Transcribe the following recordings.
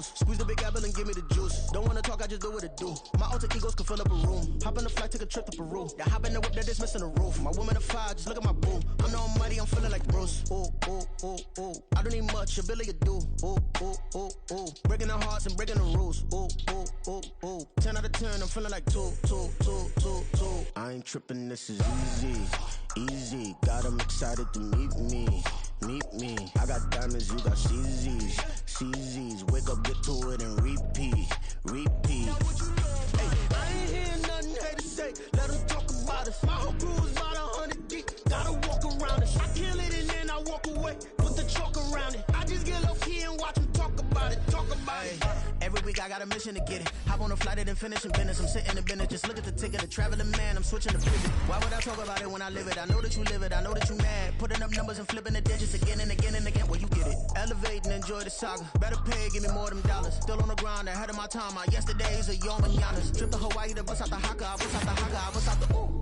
goose. Squeeze the big apple and give me the juice. Don't wanna talk, I just do what it do. My alter egos can fill up a room. Hop in the flight, take a trip to Peru. Yeah, hop in the whip that is missing the roof. My woman a fire, just look at my boo. I'm no money, I'm feeling like Bruce. Ooh, ooh, ooh, ooh. I don't need much, ability to do. Ooh, ooh, ooh, ooh. Breaking the hearts and breaking the rules. Ooh, ooh, ooh, ooh. 10 out of 10, I'm feeling like 2, 2, 2, 2, 2. I ain't tripping, this is easy, easy. Got 'em excited to meet me. Meet me, I got diamonds, you got CZs, CZs. Wake up, get to it, and repeat, repeat. Hey, I ain't hearing nothing haters say. Let them talk about us. My whole crew is about 100 deep. Gotta walk around us. I kill it and then I walk away. Put the chalk around it. I just get low key and watch them talk about it. Talk about it. Every week I got a mission to get it. Hop on a flight and finish in business. I'm sitting in business. Just look at the ticket. A traveling man. I'm switching to pivot. Why would I talk about it when I live it? I know that you live it. I know that you mad. Putting up numbers and flipping the digits again and again and again. Well, you get it. Elevate and enjoy the saga. Better pay, give me more than dollars. Still on the grind, ahead of my time. My yesterdays are your mananas. Trip to Hawaii to bust out the haka. I bust out the haka. I bust out the ooh.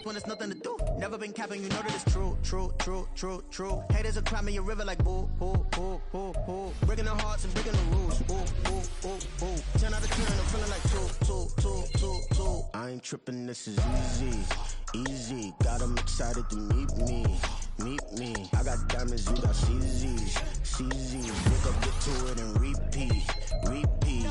When there's nothing to do. Never been capping, you know that it's true, true, true, true, true. Haters are climbing your river like boo, boo, boo, boo, boo. Breaking the hearts and breaking the rules. Ooh, ooh, ooh, ooh. 10 out of 10, I'm feeling like 2, 2, 2, 2, 2. I ain't tripping, this is easy, easy. Got 'em excited to meet me. Meet me, I got diamonds, you got CZs, CZs. Wake up, get to it, and repeat, repeat.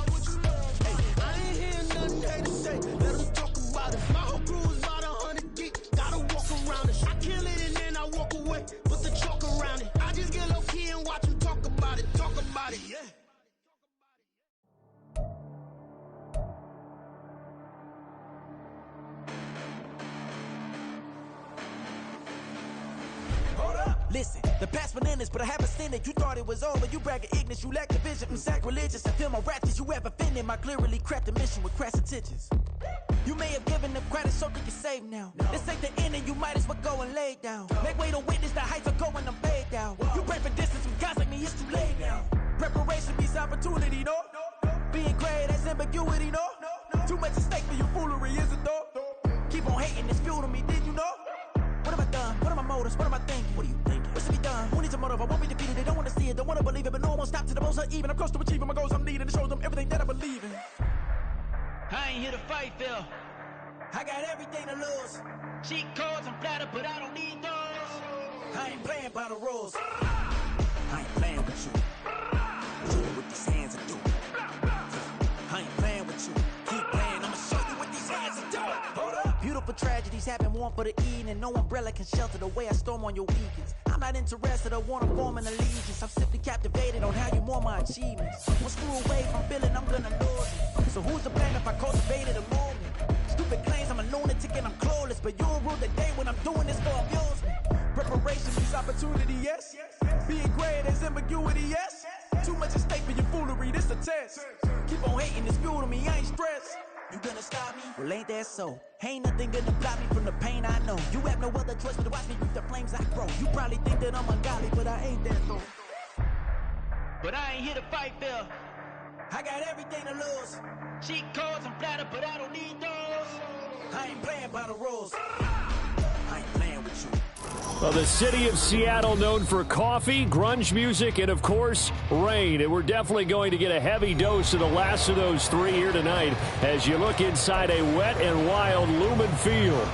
Hey, I ain't hearing nothing haters say. Let them talk about it. My whole crew is about 100 deep. Gotta walk around it. I kill it and then I walk away. Put the chalk around it. I just get low key and watch them talk about it. Talk about it, yeah. Listen, the past bananas, but I haven't seen it. You thought it was over, you bragging ignorance, you lack the vision. I'm sacrilegious, I feel my ratchets, you have offended my clearly crafted mission with crass intentions. You may have given them credit so they can save now. This ain't the end and you might as well go and lay down. Make way to witness the heights are going, I'm fade down. You pray for distance with guys like me, it's too late now. Preparation means opportunity, no? Being great, that's ambiguity, no? Too much at stake for your foolery, is it though? Keep on hating, it's fuel to me, did you know? What have I done? What are my motives? What am I thinking? What are you thinking? What's to be done? Who needs a motive? I won't be defeated. They don't want to see it, don't want to believe it, but no one won't stop to the most uneven. I'm close to achieving my goals I'm needing to show them everything that I believe in. I ain't here to fight, Phil. I got everything to lose. Cheat codes, I'm flattered, but I don't need those. I ain't playing by the rules. I ain't playing with you. Do it with these hands and do it. I ain't playing with you. Keep playing, I'ma show you what these hands are doing. Hold up. Beautiful tragedies happen, one for the evening, and no umbrella can shelter the way I storm on your weekends. I'm not interested, I wanna form an allegiance. I'm simply captivated on how you mourn my achievements. One screw away from feeling I'm gonna lose it. So who's to blame if I cultivated a movement? Stupid claims I'm a lunatic and I'm clueless, but you'll rule the day when I'm doing this for amusement. Preparation means opportunity, yes. Being great is ambiguity, yes. Too much at stake for your foolery, this a test. Keep on hating, it's fuel to me, I ain't stressed. You gonna stop me? Well, ain't that so? Ain't nothing gonna block me from the pain I know. You have no other choice but to watch me reap the flames I grow. You probably think that I'm ungodly, but I ain't that though. But I ain't here to fight, Phil. I got everything to lose. Cheat codes, I'm flattered, but I don't need those. I ain't playing by the rules. I ain't playing with you. Well, the city of Seattle known for coffee, grunge music, and, of course, rain. And we're definitely going to get a heavy dose of the last of those three here tonight as you look inside a wet and wild Lumen Field.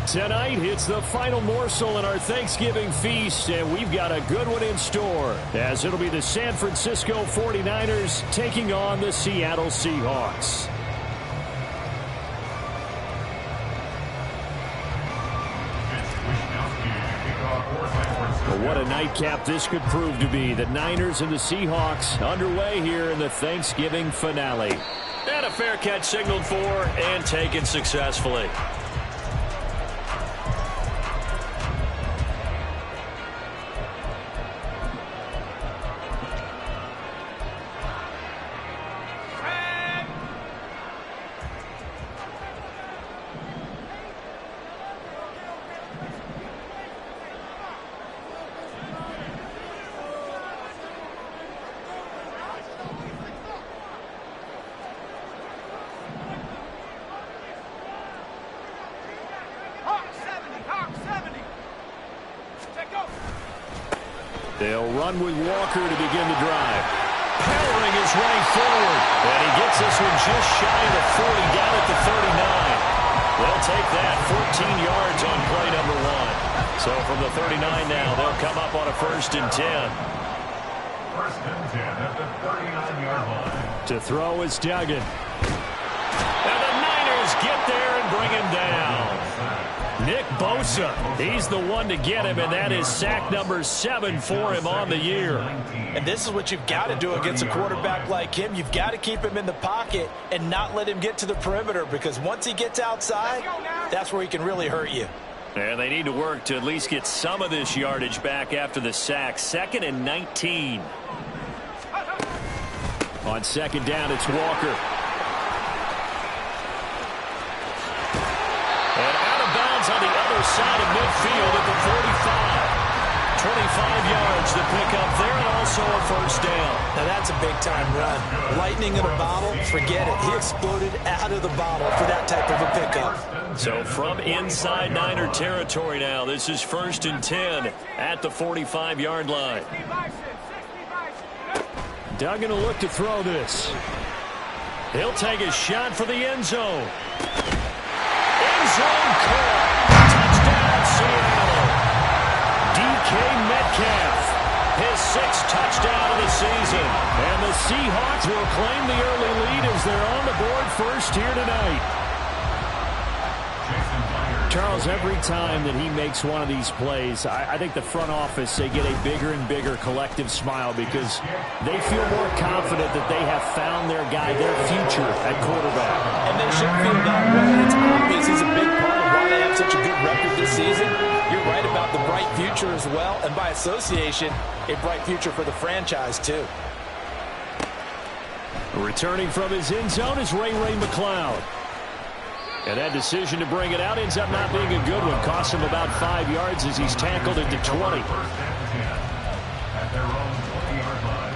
Tonight, it's the final morsel in our Thanksgiving feast, and we've got a good one in store, as it'll be the San Francisco 49ers taking on the Seattle Seahawks. Well, what a nightcap this could prove to be. The Niners and the Seahawks underway here in the Thanksgiving finale. And a fair catch signaled for and taken successfully. They'll run with Walker to begin the drive. Power hammering his way forward. And he gets this one just shy of the 40, down at the 39. They'll take that 14 yards on play number 1. So from the 39 now, they'll come up on a 1st and 10. 1st and 10 at the 39-yard line. To throw is Duggan. And the Niners get there and bring him down. Nick Bosa, he's the one to get him, and that is sack number 7 for him on the year. And this is what you've got to do against a quarterback like him. You've got to keep him in the pocket and not let him get to the perimeter, because once he gets outside, that's where he can really hurt you. And they need to work to at least get some of this yardage back after the sack. 2nd and 19. On 2nd down, it's Walker. And out of bounds on the other side of midfield at the 45. 25 yards to pick up there, and also a 1st down. Now that's a big-time run. Lightning in a bottle, forget it. He exploded out of the bottle for that type of a pickup. So from inside Niner territory now, this is 1st and 10 at the 45-yard line. Duggan will look to throw this. He'll take a shot for the end zone. End zone caught. Touchdown, Seattle. DK Metcalf, his 6th touchdown of the season. And the Seahawks will claim the early lead as they're on the board first here tonight. Charles, every time that he makes one of these plays, I think the front office, they get a bigger and bigger collective smile because they feel more confident that they have found their guy, their future at quarterback. And they should feel that way. It's obvious he's a big part of why they have such a good record this season. You're right about the bright future as well, and by association, a bright future for the franchise too. Returning from his end zone is Ray McCloud. And that decision to bring it out ends up not being a good one. Costs him about 5 yards as he's tackled at the 20. 1st and 10 at their own 20-yard line.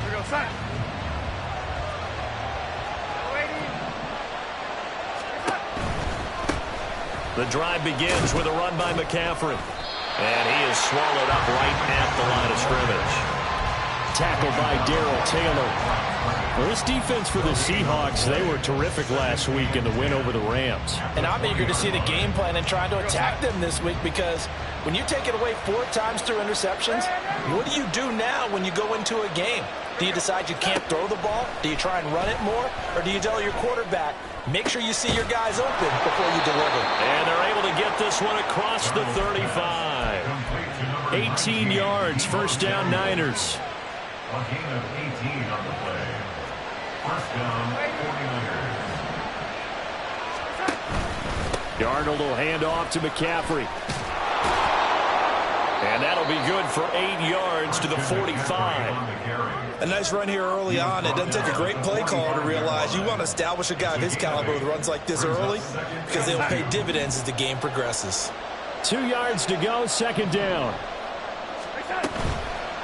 Here we go, son. The drive begins with a run by McCaffrey. And he is swallowed up right at the line of scrimmage. Tackled by Darrell Taylor. Well, this defense for the Seahawks, they were terrific last week in the win over the Rams. And I'm eager to see the game plan and trying to attack them this week, because when you take it away 4 times through interceptions, what do you do now when you go into a game? Do you decide you can't throw the ball? Do you try and run it more? Or do you tell your quarterback, make sure you see your guys open before you deliver? And they're able to get this one across the 35. 18 yards, 1st down Niners. A gain of 18 on the play. 1st down, 49ers. Darnold will hand off to McCaffrey. And that'll be good for 8 yards to the 45. A nice run here early on. It doesn't take a great play caller to realize you want to establish a guy of his caliber with runs like this early, because they'll pay dividends as the game progresses. 2 yards to go, 2nd down.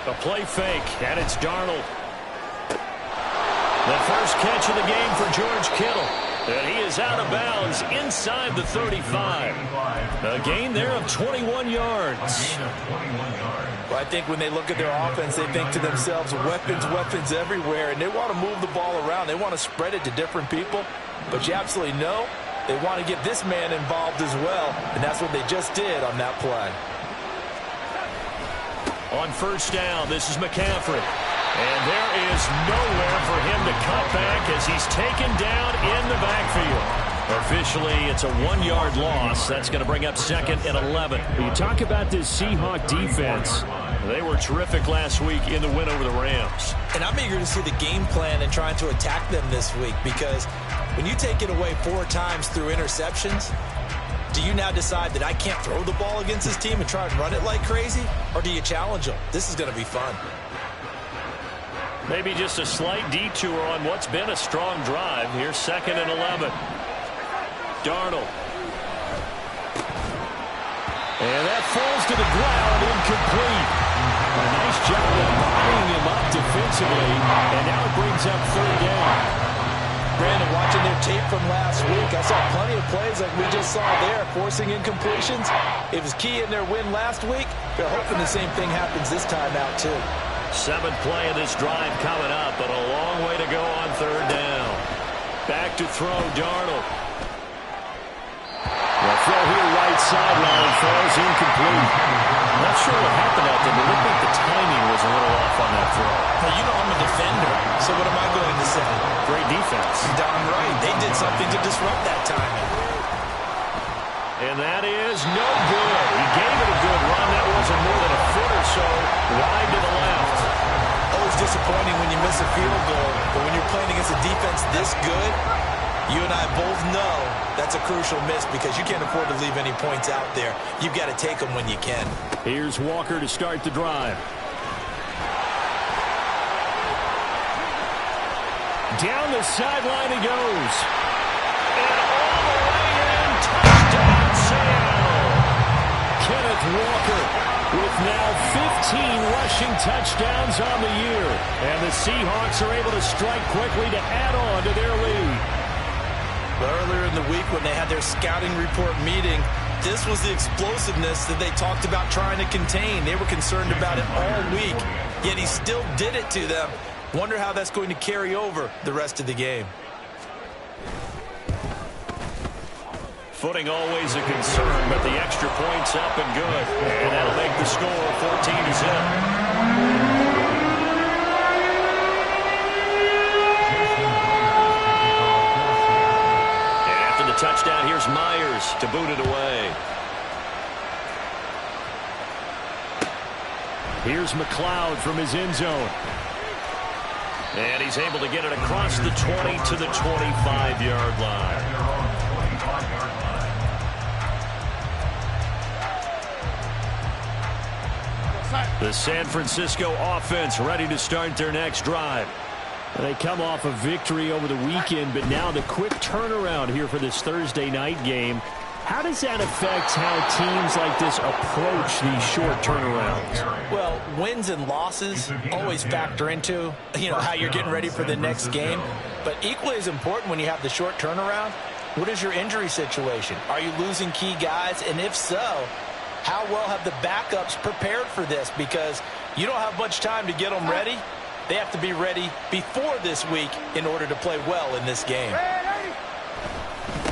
A play fake, and it's Darnold. The first catch of the game for George Kittle. And he is out of bounds inside the 35. A gain there of 21 yards. Well, I think when they look at their offense, they think to themselves, weapons everywhere, and they want to move the ball around. They want to spread it to different people. But you absolutely know they want to get this man involved as well, and that's what they just did on that play. On 1st down, this is McCaffrey. And there is nowhere for him to cut back as he's taken down in the backfield. Officially, it's a 1-yard loss. That's going to bring up 2nd and 11. You talk about this Seahawk defense. They were terrific last week in the win over the Rams. And I'm eager to see the game plan and trying to attack them this week, because when you take it away 4 times through interceptions, do you now decide that I can't throw the ball against this team and try and run it like crazy? Or do you challenge them? This is going to be fun. Maybe just a slight detour on what's been a strong drive. Here's 2nd and 11. Darnold. And that falls to the ground, incomplete. A nice job of buying him up defensively, and now it brings up 3rd down. Brandon, watching their tape from last week, I saw plenty of plays like we just saw there, forcing incompletions. It was key in their win last week. They're hoping the same thing happens this time out, too. 7th play of this drive coming up, but a long way to go on 3rd down. Back to throw, Darnold. The throw here, right sideline, falls incomplete. Not sure what happened out there, but it looked like the timing was a little off on that throw. Well, you know I'm a defender, so what am I going to say? Great defense. Darn right. They did something to disrupt that timing. And that is no good. He gave it a good run. That wasn't more than a foot or so wide to the left. Always disappointing when you miss a field goal, but when you're playing against a defense this good, you and I both know that's a crucial miss because you can't afford to leave any points out there. You've got to take them when you can. Here's Walker to start the drive. Down the sideline he goes. And all the way in, touchdown Seattle. Kenneth Walker with now 15 rushing touchdowns on the year. And the Seahawks are able to strike quickly to add on to their lead. Earlier in the week when they had their scouting report meeting, this was the explosiveness that they talked about trying to contain. They were concerned about it all week, yet he still did it to them. Wonder how that's going to carry over the rest of the game. Footing always a concern, but the extra point's up and good. And that'll make the score 14-0. Touchdown, here's Myers to boot it away. Here's McLeod from his end zone. And he's able to get it across the 20 to the 25-yard line. The San Francisco offense ready to start their next drive. They come off a victory over the weekend, but now the quick turnaround here for this Thursday night game. How does that affect how teams like this approach these short turnarounds? Well, wins and losses always factor into, how you're getting ready for the next game. But equally as important when you have the short turnaround, what is your injury situation? Are you losing key guys? And if so, how well have the backups prepared for this? Because you don't have much time to get them ready. They have to be ready before this week in order to play well in this game.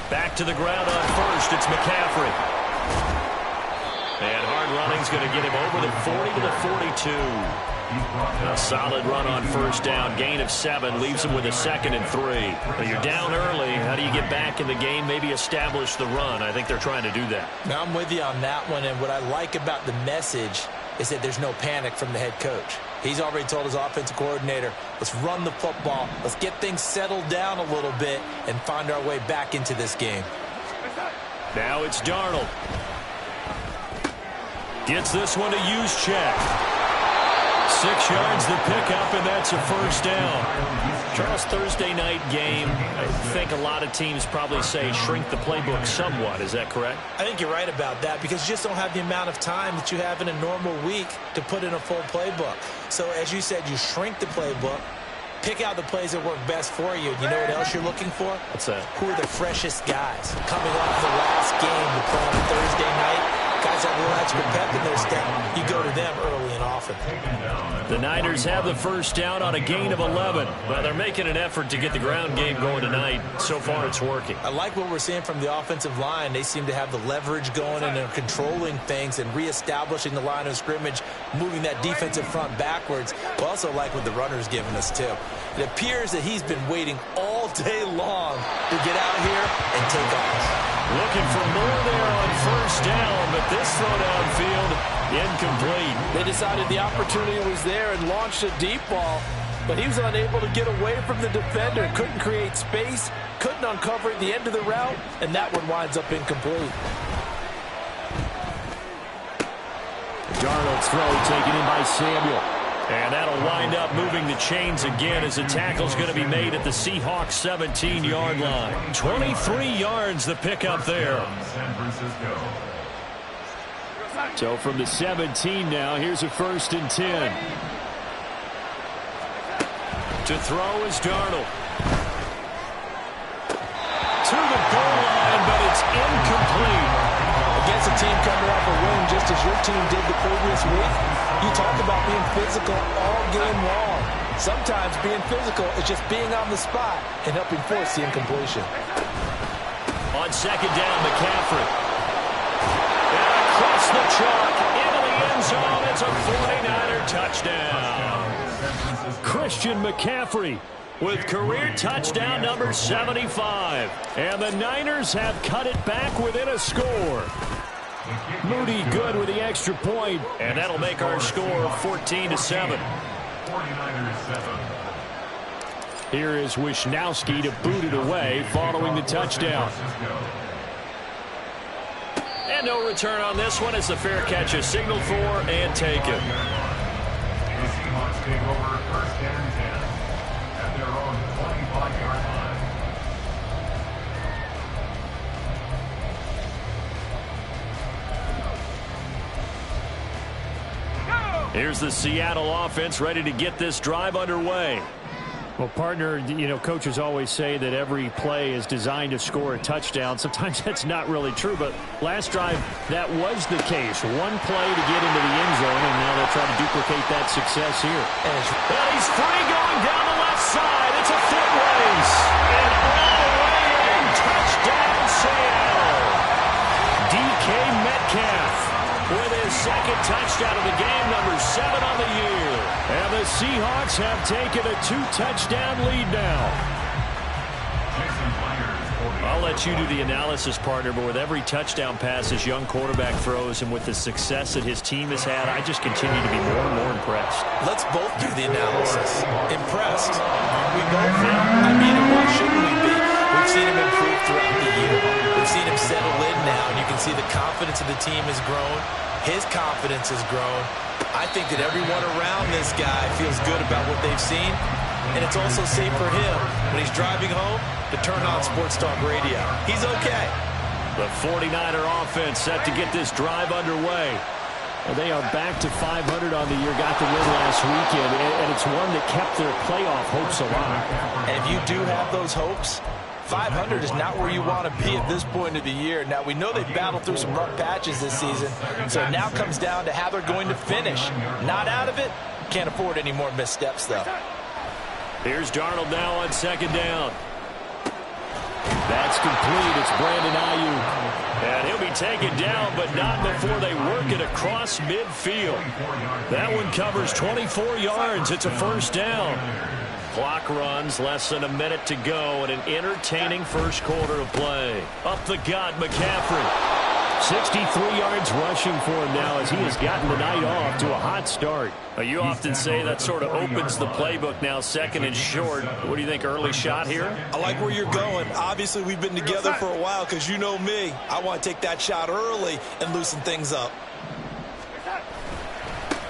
Back to the ground on first. It's McCaffrey. And hard running's going to get him over the 40 to the 42. A solid run on first down. Gain of 7 leaves him with a 2nd and 3. But you're down early. How do you get back in the game? Maybe establish the run. I think they're trying to do that. Now, I'm with you on that one. And what I like about the message is that there's no panic from the head coach. He's already told his offensive coordinator, let's run the football, let's get things settled down a little bit and find our way back into this game. Now it's Darnold. Gets this one to Juszczyk. 6 yards the pickup, and that's a first down. Charles, Thursday night game, I think a lot of teams probably say shrink the playbook somewhat. Is that correct? I think you're right about that because you just don't have the amount of time that you have in a normal week to put in a full playbook. So as you said, you shrink the playbook, pick out the plays that work best for you. You know what else you're looking for? What's that? Who are the freshest guys coming off the last game to play on Thursday night? Guys have a little extra pep in their step. You go to them early and often. The Niners have the first down on a gain of 11. Well, they're making an effort to get the ground game going tonight. So far, it's working. I like what we're seeing from the offensive line. They seem to have the leverage going and they're controlling things and reestablishing the line of scrimmage, moving that defensive front backwards. I also like what the runner's giving us, too. It appears that he's been waiting all day long to get out here and take off. Looking for more there on first down, but this throw downfield, incomplete. They decided the opportunity was there and launched a deep ball, but he was unable to get away from the defender, couldn't create space, couldn't uncover at the end of the route, and that one winds up incomplete. Darnold's throw taken in by Samuel. And that'll wind up moving the chains again as the tackle's going to be made at the Seahawks 17-yard line. 23 yards the pickup there. So from the 17 now, here's a 1st and 10. To throw is Darnold. incomplete. Against a team coming off a win just as your team did the previous week, you talk about being physical all game long. Sometimes being physical is just being on the spot and helping force the incompletion. On second down, McCaffrey. And across the chalk, into the end zone. It's a 49er touchdown. Christian McCaffrey with career touchdown number 75. And the Niners have cut it back within a score. Moody good with the extra point, and that'll make our score 14-7. 49ers 7. Here is Wisnowski to boot it away following the touchdown. And no return on this one as the fair catch is signaled for and taken. The Seahawks take over first and 10 at their own 25-yard line. Here's the Seattle offense ready to get this drive underway. Well, partner, you know, coaches always say that every play is designed to score a touchdown. Sometimes that's not really true, but last drive, that was the case. One play to get into the end zone, and now they'll try to duplicate that success here. And he's free going down the left side. It's a foot race. And all the way in, touchdown Seattle. DK Metcalf with his second touchdown of the game, number 7 on the year. And the Seahawks have taken a 2-touchdown lead now. I'll let you do the analysis, partner, but with every touchdown pass this young quarterback throws and with the success that his team has had, I just continue to be more and more impressed. Let's both do the analysis. Impressed? We both are. I mean, why shouldn't we be? We've seen him improve throughout the year. We've seen him settle in now, and you can see the confidence of the team has grown. His confidence has grown. I think that everyone around this guy feels good about what they've seen, and it's also safe for him when he's driving home to turn on Sports Talk Radio. He's okay. The 49er offense set to get this drive underway. Well, they are back to 500 on the year, got the win last weekend, and it's one that kept their playoff hopes alive. And if you do have those hopes, 500 is not where you want to be at this point of the year. Now, we know they've battled through some rough patches this season, so it now comes down to how they're going to finish. Not out of it. Can't afford any more missteps, though. Here's Darnold now on second down. That's complete. It's Brandon Ayuk. And he'll be taken down, but not before they work it across midfield. That one covers 24 yards. It's a first down. Clock runs, less than a minute to go, and an entertaining first quarter of play. Up the gut, McCaffrey. 63 yards rushing for him now as he has gotten the night off to a hot start. You often say that sort of opens the playbook now, second and short. What do you think, early shot here? I like where you're going. Obviously, we've been together for a while because you know me. I want to take that shot early and loosen things up.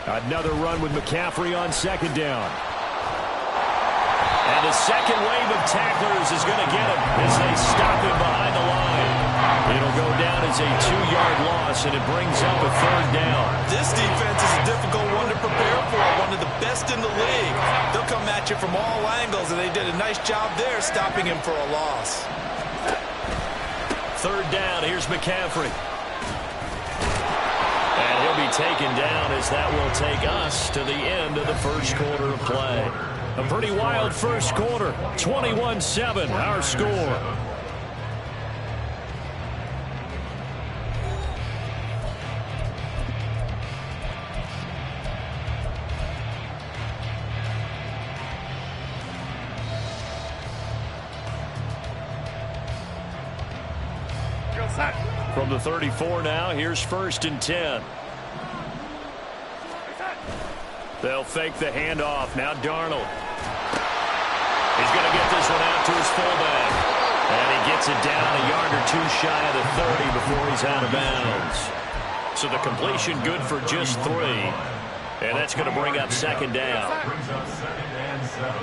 Another run with McCaffrey on second down. And the second wave of tacklers is going to get him as they stop him behind the line. It'll go down as a 2-yard loss, and it brings up a third down. This defense is a difficult one to prepare for, one of the best in the league. They'll come at you from all angles, and they did a nice job there stopping him for a loss. Third down, here's McCaffrey. And he'll be taken down as that will take us to the end of the first quarter of play. A pretty wild first quarter, 21-7, our score. From the 34 now, here's first and 10. They'll fake the handoff. Now Darnold. He's going to get this one out to his fullback. And he gets it down a yard or two shy of the 30 before he's out of bounds. So the completion good for just 3. And that's going to bring up second down. Brings up second and 7.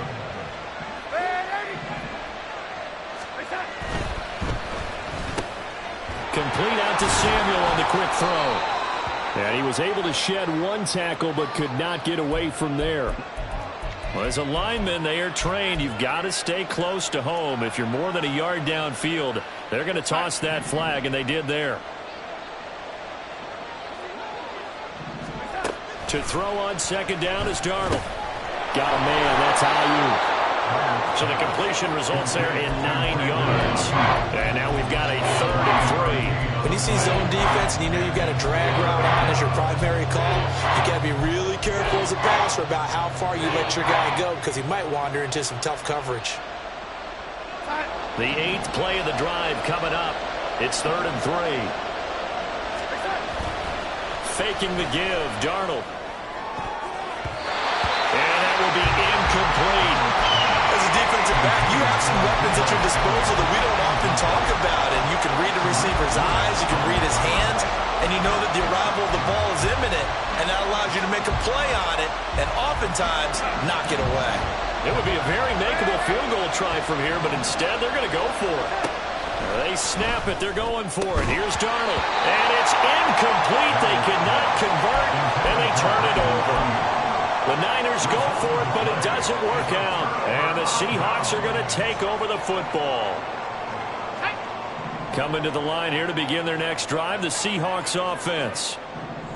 Complete out to Samuel on the quick throw. And he was able to shed one tackle but could not get away from there. Well, as a lineman, they are trained. You've got to stay close to home. If you're more than a yard downfield, They're going to toss that flag, and they did there. To throw on second down is Darnold. Got a man. That's Ayuk. So the completion results there in 9 yards. And now we've got a 3rd and 3. When you see zone defense and you know you've got a drag route on as your primary call, you got to be really careful as a passer about how far you let your guy go because he might wander into some tough coverage. The 8th play of the drive coming up. It's 3rd and 3. Faking the give, Darnold. And that will be incomplete. As a defensive back, you have some weapons at your disposal that we don't often talk about. And you can read the receiver's eyes, you can read his hands, and you know that the arrival of the ball is imminent. And that allows you to make a play on it and oftentimes knock it away. It would be a very makeable field goal try from here, but instead they're going to go for it. They snap it. They're going for it. Here's Darnold. And it's incomplete. They cannot convert, and they turn it over. The Niners go for it, but it doesn't work out. And the Seahawks are going to take over the football. Coming to the line here to begin their next drive, the Seahawks offense.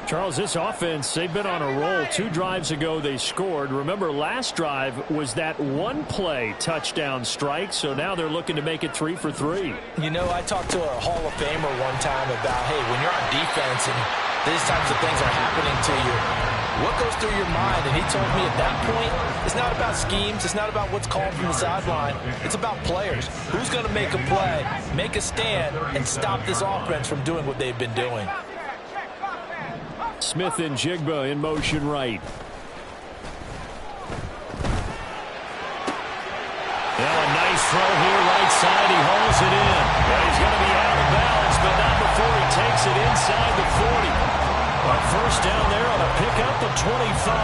Charles, this offense, they've been on a roll. 2 drives ago they scored. Remember, last drive was that one-play touchdown strike, so now they're looking to make it 3 for 3. You know, I talked to a Hall of Famer one time about, hey, when you're on defense and these types of things are happening to you, what goes through your mind? And he told me at that point, it's not about schemes. It's not about what's called from the sideline. It's about players. Who's going to make a play, make a stand, and stop this offense from doing what they've been doing? Smith and Jigba in motion right. Now a nice throw here right side. He hauls it in. Well, he's going to be out of bounds, but not before he takes it inside the 40. A first down there on a pickup of 25.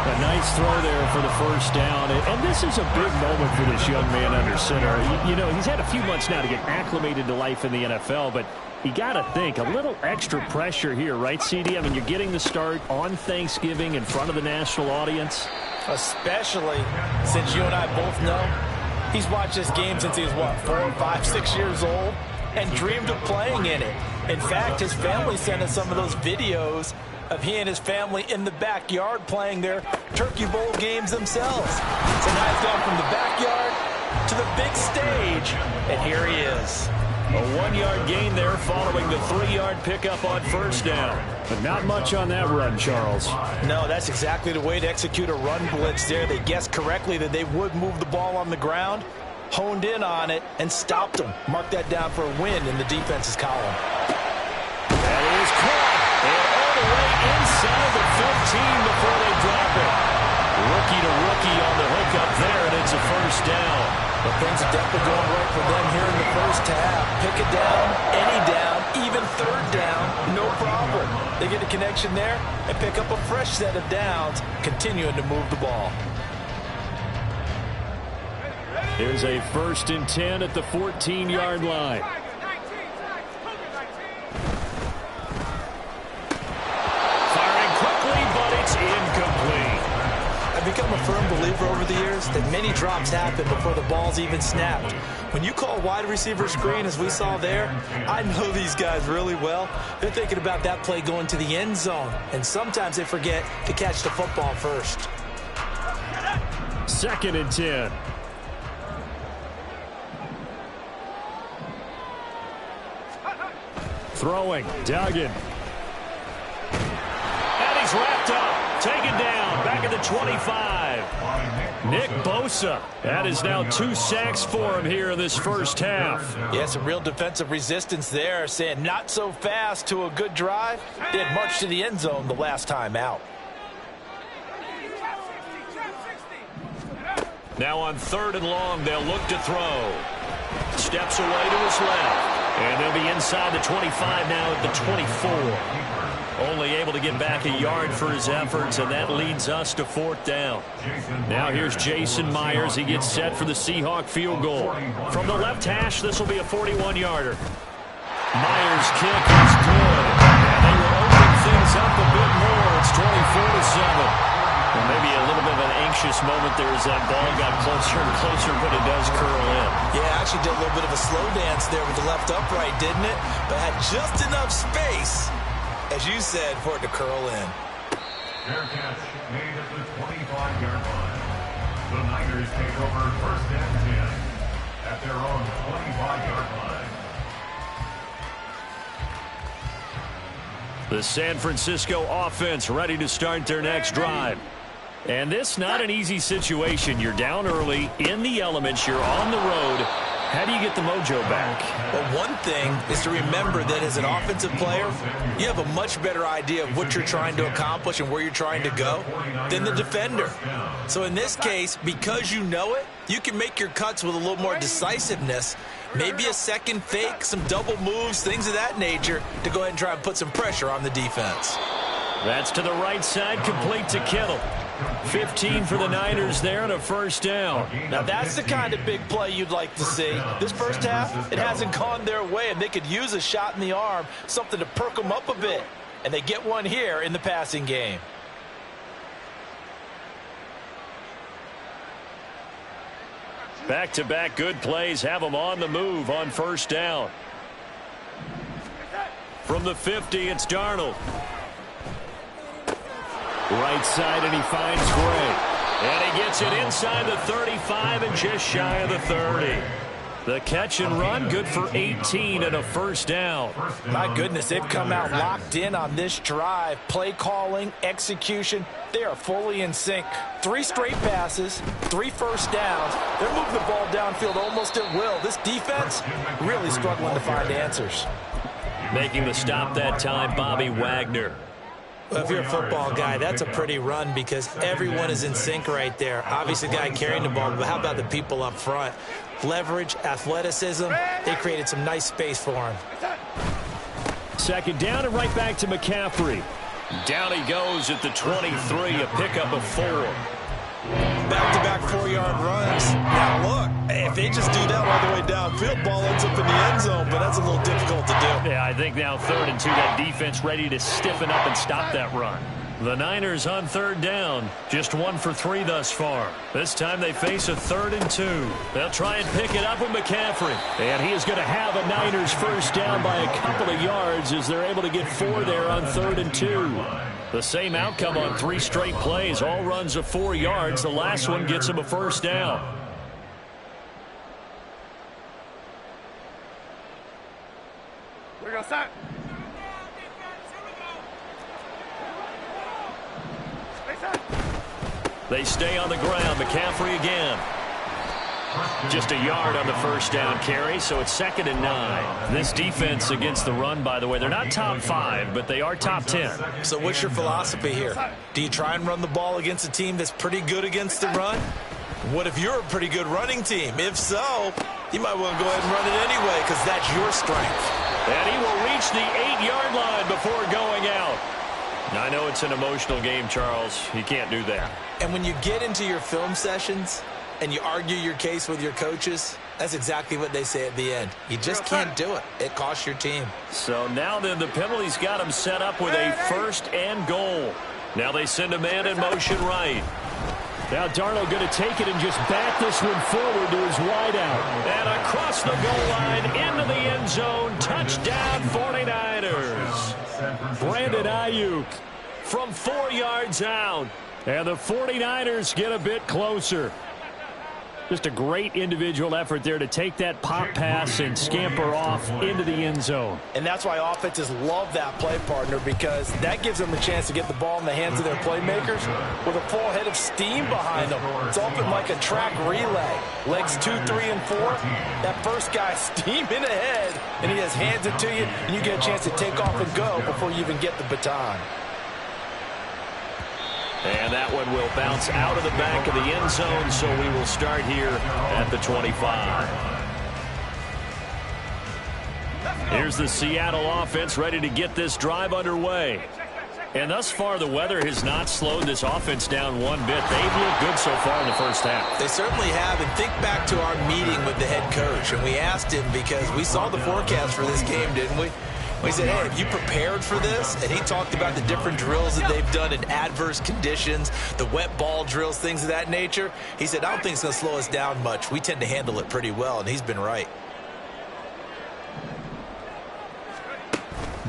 A nice throw there for the first down. And this is a big moment for this young man under center. You know, he's had a few months now to get acclimated to life in the NFL, but you got to think, a little extra pressure here, right, CD? I mean, you're getting the start on Thanksgiving in front of the national audience. Especially since you and I both know he's watched this game since he was, what, 4, 5, 6 years old and dreamed of playing in it. In fact, his family sent us some of those videos of he and his family in the backyard playing their Turkey Bowl games themselves. So now he's gone from the backyard to the big stage, and here he is. A 1-yard gain there following the 3-yard pickup on first down. But not much on that run, Charles. No, that's exactly the way to execute a run blitz there. They guessed correctly that they would move the ball on the ground, honed in on it, and stopped them. Mark that down for a win in the defense's column. That is caught. And all the way inside the 15 before they drop it. Rookie to rookie on the hook up there, and it's a first down. But things are definitely going right for them here in the first half. Pick it down, any down, even third down, no problem. They get a connection there and pick up a fresh set of downs, continuing to move the ball. Here's a 1st and 10 at the 14-yard line. Firing quickly, but it's incomplete. I've become a firm believer over the years that many drops happen before the ball's even snapped. When you call wide receiver screen, as we saw there, I know these guys really well. They're thinking about that play going to the end zone, and sometimes they forget to catch the football first. 2nd and 10. Throwing, Duggan. And he's wrapped up, taken down, back at the 25. Nick Bosa, that is now 2 sacks for him here in this first half. Yeah, some real defensive resistance there, saying not so fast to a good drive. They had marched to the end zone the last time out. Now on 3rd and long, they'll look to throw. Steps away to his left. And they'll be inside the 25 now at the 24. Only able to get back a yard for his efforts, and that leads us to 4th down. Now here's Jason Myers. He gets set for the Seahawk field goal. From the left hash, this will be a 41-yarder. Myers' kick is good. And they will open things up a bit more. It's 24-7. Well, maybe a little bit of an anxious moment there as that ball got closer and closer, but it does curl in. Yeah, actually did a little bit of a slow dance there with the left upright, didn't it? But had just enough space, as you said, for it to curl in. Fair catch made at the 25-yard line. The Niners take over first and 10 at their own 25-yard line. The San Francisco offense ready to start their next drive. And this not an easy situation. You're down early, in the elements, you're on the road. How do you get the mojo back? Well, one thing is to remember that as an offensive player, you have a much better idea of what you're trying to accomplish and where you're trying to go than the defender. So in this case, because you know it, you can make your cuts with a little more decisiveness. Maybe a second fake, some double moves, things of that nature to go ahead and try and put some pressure on the defense. That's to the right side, complete to Kittle. 15 for the Niners there and a first down. Now that's the kind of big play you'd like to see. This first half, it hasn't gone their way, and they could use a shot in the arm, something to perk them up a bit. And they get one here in the passing game. Back-to-back good plays have them on the move on first down. From the 50, it's Darnold. Right side, and he finds Gray. And he gets it inside the 35 and just shy of the 30. The catch and run, good for 18 and a first down. My goodness, they've come out locked in on this drive. Play calling, execution, they are fully in sync. 3 straight passes, 3 first downs. They're moving the ball downfield almost at will. This defense really struggling to find answers. Making the stop that time, Bobby Wagner. Well, if you're a football guy, that's a pretty run because everyone is in sync right there. Obviously, the guy carrying the ball, but how about the people up front? Leverage, athleticism, they created some nice space for him. Second down and right back to McCaffrey. Down he goes at the 23, a pickup of 4. Back-to-back 4-yard runs. Now, look, if they just do that all the way downfield, ball ends up in the end zone, but that's a little difficult to do. Yeah, I think now 3rd and 2, that defense ready to stiffen up and stop that run. The Niners on 3rd down, just 1 for 3 thus far. This time they face a 3rd and 2. They'll try and pick it up with McCaffrey. And he is going to have a Niners first down by a couple of yards as they're able to get 4 there on 3rd and 2. The same outcome on 3 straight plays, all runs of 4 yards. The last one gets him a first down. We're going to start. They stay on the ground. McCaffrey again. Just a yard on the first down carry, so it's 2nd and 9. This defense against the run, by the way, they're not top 5, but they are top 10. So what's your philosophy here? Do you try and run the ball against a team that's pretty good against the run? What if you're a pretty good running team? If so, you might want to go ahead and run it anyway because that's your strength. And he will reach the 8-yard line before going out. Now, I know it's an emotional game, Charles. You can't do that. And when you get into your film sessions and you argue your case with your coaches, that's exactly what they say at the end. You just can't do it. It costs your team. So now then the penalties got him set up with a 1st and goal. Now they send a man in motion right. Now Darnold going to take it and just bat this one forward to his wideout. And across the goal line into the end zone. Touchdown 49ers. Brandon Ayuk from 4 yards out. And the 49ers get a bit closer. Just a great individual effort there to take that pop pass and scamper off into the end zone. And that's why offenses love that play, partner, because that gives them a chance to get the ball in the hands of their playmakers with a full head of steam behind them. It's often like a track relay. Legs 2, 3, and 4. That first guy steaming ahead, and he just hands it to you, and you get a chance to take off and go before you even get the baton. And that one will bounce out of the back of the end zone, so we will start here at the 25. Here's the Seattle offense ready to get this drive underway. And thus far, the weather has not slowed this offense down one bit. They've looked good so far in the first half. They certainly have. And think back to our meeting with the head coach. And we asked him because we saw the forecast for this game, didn't we? He said, hey, have you prepared for this? And he talked about the different drills that they've done in adverse conditions, the wet ball drills, things of that nature. He said, I don't think it's going to slow us down much. We tend to handle it pretty well, and he's been right.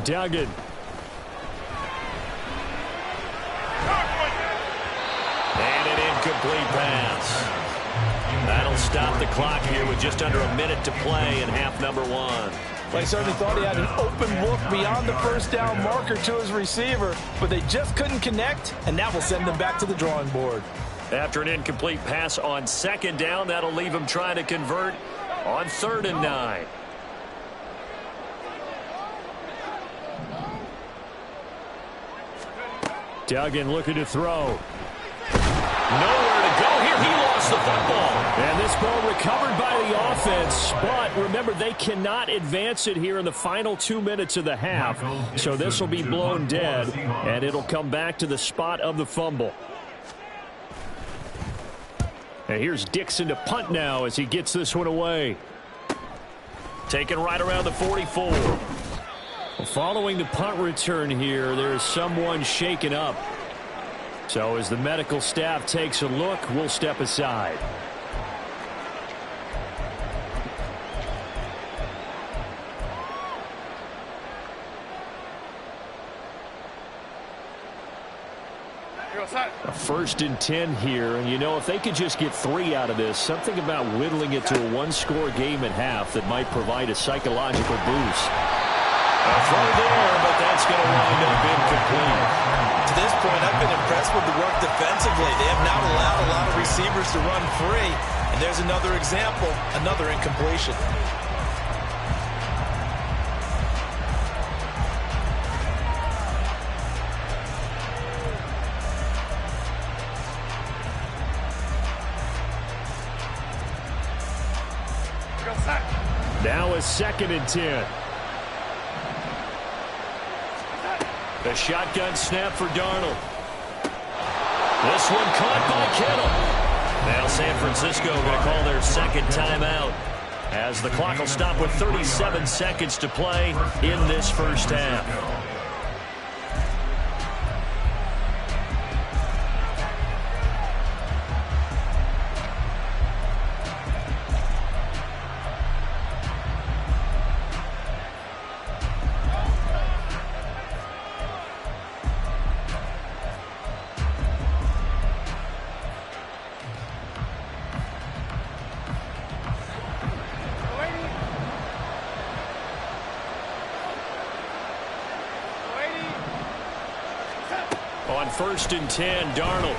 Duggan. And an incomplete pass. That'll stop the clock here with just under a minute to play in half number 1. Well, he certainly thought he had an open look beyond the first down marker to his receiver, but they just couldn't connect, and that will send them back to the drawing board. After an incomplete pass on 2nd down, that'll leave him trying to convert on 3rd and 9. Duggan looking to throw. Nowhere to go here. He lost the football. And this ball recovered by the offense. But remember, they cannot advance it here in the final 2 minutes of the half. So this will be blown dead, and it'll come back to the spot of the fumble. And here's Dixon to punt now as he gets this one away. Taken right around the 44. Following the punt return here, there's someone shaken up. So as the medical staff takes a look, we'll step aside. A 1st and 10 here, and you know, if they could just get 3 out of this, something about whittling it to a 1-score game at half that might provide a psychological boost. A throw there, but that's going to wind up incomplete. To this point, I've been impressed with the work defensively. They have not allowed a lot of receivers to run free. And there's another example, another incompletion. Now a 2nd and 10. The shotgun snap for Darnold. This one caught by Kittle. Now San Francisco going to call their 2nd timeout as the clock will stop with 37 seconds to play in this first half. On 1st and 10, Darnold.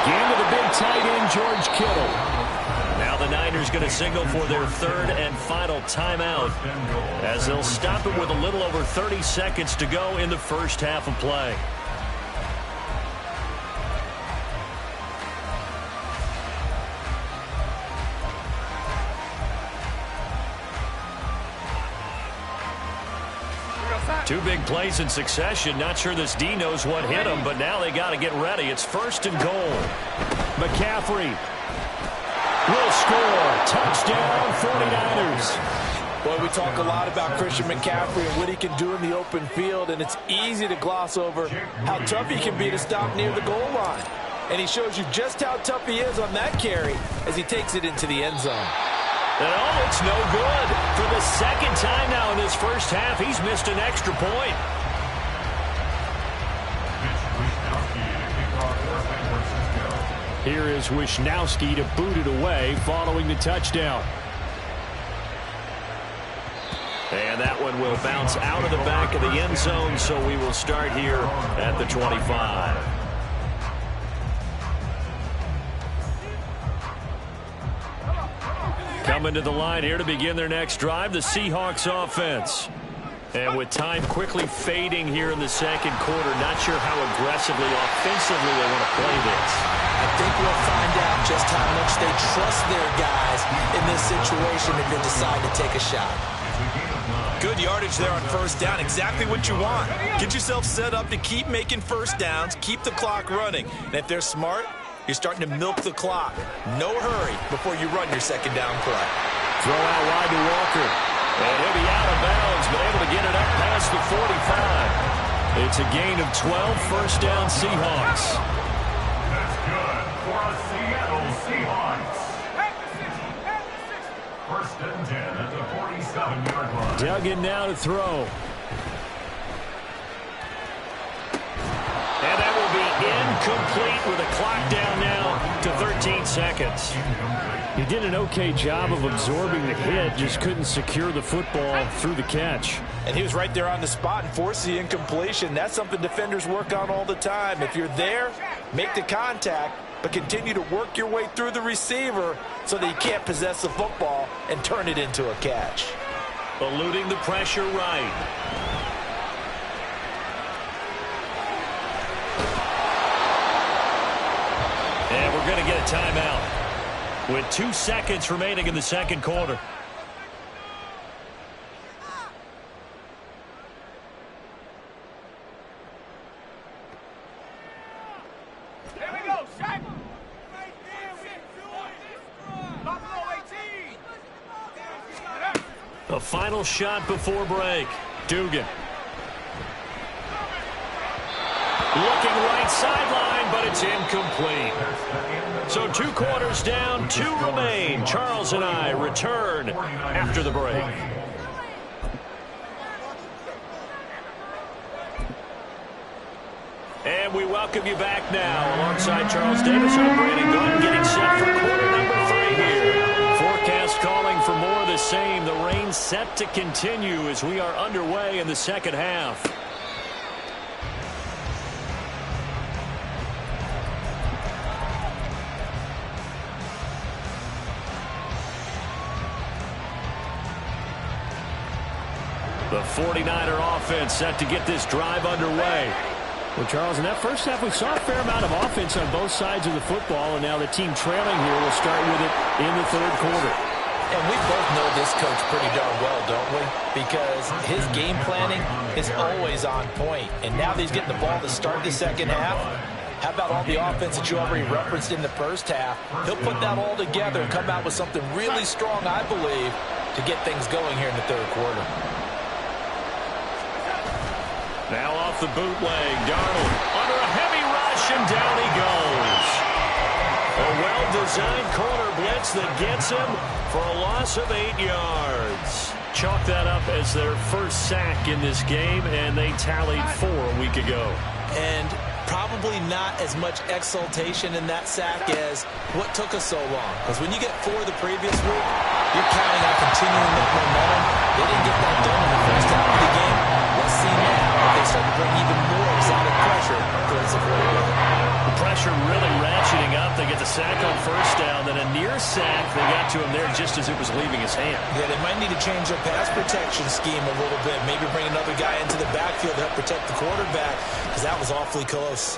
Again to the big tight end, George Kittle. Now the Niners going to signal for their 3rd and final timeout as they'll stop it with a little over 30 seconds to go in the first half of play. Two big plays in succession. Not sure this D knows what hit him, but now they got to get ready. It's 1st and goal. McCaffrey will score. Touchdown, 49ers. Boy, we talk a lot about Christian McCaffrey and what he can do in the open field, and it's easy to gloss over how tough he can be to stop near the goal line. And he shows you just how tough he is on that carry as he takes it into the end zone. And oh, it's no good. For the 2nd time now in this first half, he's missed an extra point. Here is Wishnowski to boot it away following the touchdown. And that one will bounce out of the back of the end zone, so we will start here at the 25. Coming to the line here to begin their next drive, the Seahawks offense. And with time quickly fading here in the 2nd quarter, not sure how aggressively, offensively they want to play this. I think we'll find out just how much they trust their guys in this situation if they decide to take a shot. Good yardage there on 1st down, exactly what you want. Get yourself set up to keep making 1st downs, keep the clock running. And if they're smart, you're starting to milk the clock. No hurry before you run your 2nd down play. Throw out wide to Walker. And he'll be out of bounds, but able to get it up past the 45. It's a gain of 12, first down Seahawks. That's good for a Seattle Seahawks. First and 10 at the 47-yard line. Duggan now to throw. And that will be incomplete with a clock down now to 13 seconds. He did an okay job of absorbing the hit, just couldn't secure the football through the catch. And he was right there on the spot and forced the incompletion. That's something defenders work on all the time. If you're there, make the contact, but continue to work your way through the receiver so that you can't possess the football and turn it into a catch. Eluding the pressure right. And we're going to get a timeout with 2 seconds remaining in the second quarter. Here we go, Shaq. A final shot before break. Dugan. Looking right sideline, but it's incomplete. So 2 quarters down, 2 remain. Charles and I return after the break. And we welcome you back now alongside Charles Davis and Brandon Gordon getting set for quarter number 3 here. Forecast calling for more of the same. The rain set to continue as we are underway in the second half. The 49er offense set to get this drive underway. Well, Charles, in that first half, we saw a fair amount of offense on both sides of the football, and now the team trailing here will start with it in the third quarter. And we both know this coach pretty darn well, don't we? Because his game planning is always on point. And now that he's getting the ball to start the second half, how about all the offense that you already referenced in the first half? He'll put that all together and come out with something really strong, I believe, to get things going here in the third quarter. Now off the bootleg, Darnold under a heavy rush, and down he goes. A well-designed corner blitz that gets him for a loss of 8 yards. Chalk that up as their first sack in this game, and they tallied 4 a week ago. And probably not as much exultation in that sack as what took us so long. Because when you get 4 the previous week, you're counting on continuing that momentum. They didn't get that done in the first half of the game. Let's see now if they start to bring even more exotic pressure towards the quarterback. The pressure really ratcheting up. They get the sack on first down, then a near sack. They got to him there just as it was leaving his hand. Yeah, they might need to change their pass protection scheme a little bit. Maybe bring another guy into the backfield to help protect the quarterback, because that was awfully close.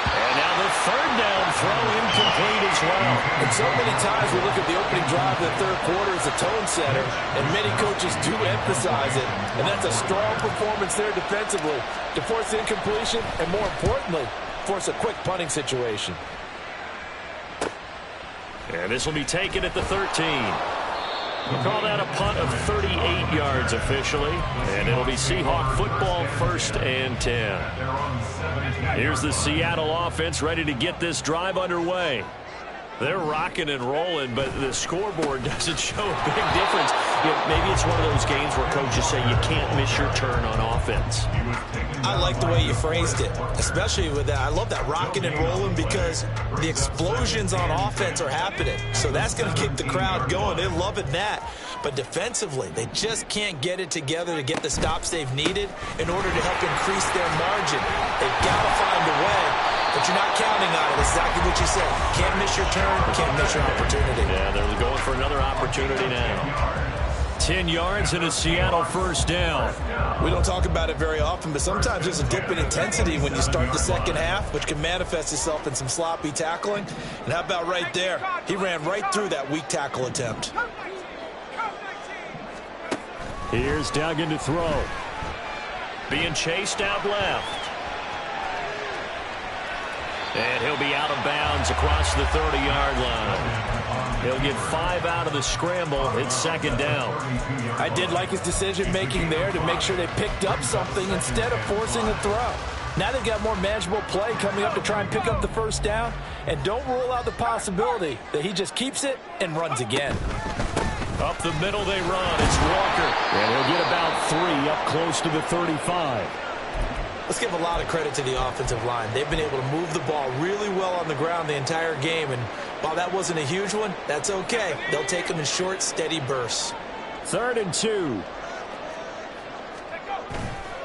And now the third down throw incomplete as well. And so many times we look at the opening drive of the third quarter as a tone setter, and many coaches do emphasize it. And that's a strong performance there defensively to force incompletion and, more importantly, force a quick punting situation. And this will be taken at the 13. We'll call that a punt of 38 yards officially. And it'll be Seahawk football, 1st and 10. Here's the Seattle offense ready to get this drive underway. They're rocking and rolling, but the scoreboard doesn't show a big difference. You know, maybe it's one of those games where coaches say you can't miss your turn on offense. I like the way you phrased it, especially with that. I love that rocking and rolling because the explosions on offense are happening. So that's going to keep the crowd going. They're loving that. But defensively, they just can't get it together to get the stops they've needed in order to help increase their margin. They've got to find a way, but you're not counting on it. Exactly what you said. Can't miss your turn, can't miss your opportunity. Yeah, they're going for another opportunity now. 10 yards and a Seattle first down. We don't talk about it very often, but sometimes there's a dip in intensity when you start the second half, which can manifest itself in some sloppy tackling. And how about right there? He ran right through that weak tackle attempt. Here's Duggan to throw. Being chased out left. And he'll be out of bounds across the 30-yard line. He'll get 5 out of the scramble. It's second down. I did like his decision-making there to make sure they picked up something instead of forcing a throw. Now they've got more manageable play coming up to try and pick up the first down. And don't rule out the possibility that he just keeps it and runs again. Up the middle they run. It's Walker. And he'll get about 3 up close to the 35. Let's give a lot of credit to the offensive line. They've been able to move the ball really well on the ground the entire game. And while that wasn't a huge one, that's okay. They'll take them in short, steady bursts. 3rd and 2.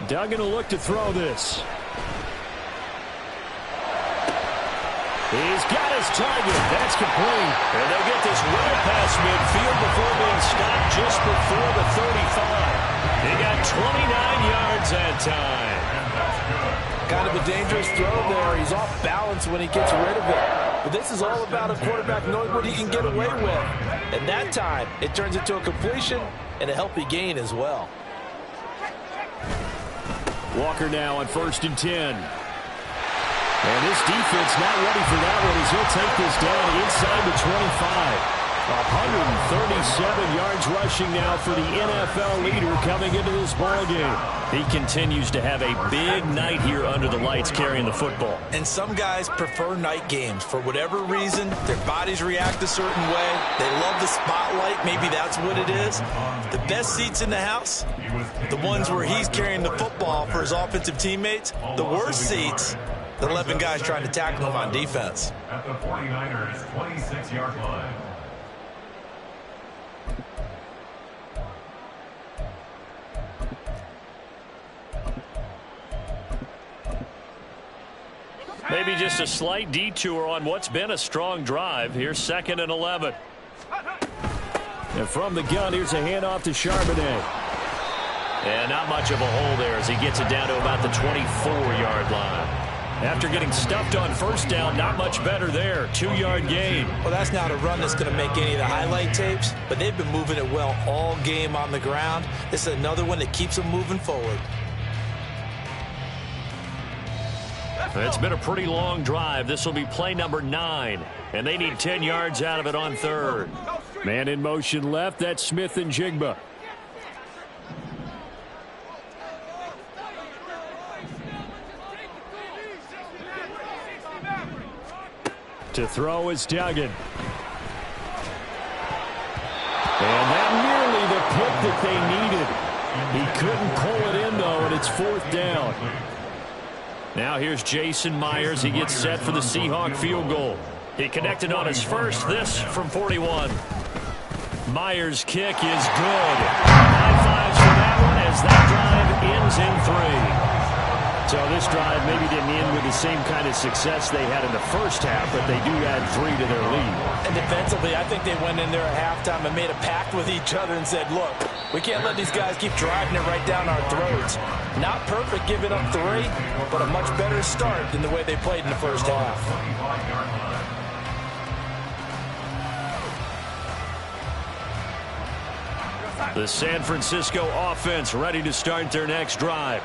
Duggan will look to throw this. He's got his target. That's complete. And they'll get this well past midfield before being stopped just before the 35. They got 29 yards that time. Kind of a dangerous throw there. He's off balance when he gets rid of it. But this is all about a quarterback knowing what he can get away with. And that time, it turns into a completion and a healthy gain as well. Walker now on 1st and 10. And this defense not ready for that one as he'll take this down inside the 25. 137 yards rushing now for the NFL leader coming into this ballgame. He continues to have a big night here under the lights carrying the football. And some guys prefer night games. For whatever reason, their bodies react a certain way. They love the spotlight. Maybe that's what it is. The best seats in the house, the ones where he's carrying the football for his offensive teammates. The worst seats, the 11 guys trying to tackle him on defense. At the 49ers' 26-yard line. Maybe just a slight detour on what's been a strong drive. Here's 2nd and 11. And from the gun, here's a handoff to Charbonnet. And not much of a hole there as he gets it down to about the 24-yard line. After getting stuffed on 1st down, not much better there. 2-yard gain. Well, that's not a run that's going to make any of the highlight tapes, but they've been moving it well all game on the ground. This is another one that keeps them moving forward. It's been a pretty long drive. This will be play number 9, and they need 10 yards out of it on 3rd. Man in motion left. That's Smith and Jigba. To throw is Duggan. And that nearly the pick that they needed. He couldn't pull it in, though, and it's 4th down. Now here's Jason Myers. He gets set for the Seahawk field goal. He connected on his first. This from 41. Myers' kick is good. High fives for that one as that drive ends in 3. So this drive maybe didn't end with the same kind of success they had in the first half, but they do add 3 to their lead. And defensively, I think they went in there at halftime and made a pact with each other and said, look, we can't let these guys keep driving it right down our throats. Not perfect giving up 3, but a much better start than the way they played in the first half. The San Francisco offense ready to start their next drive.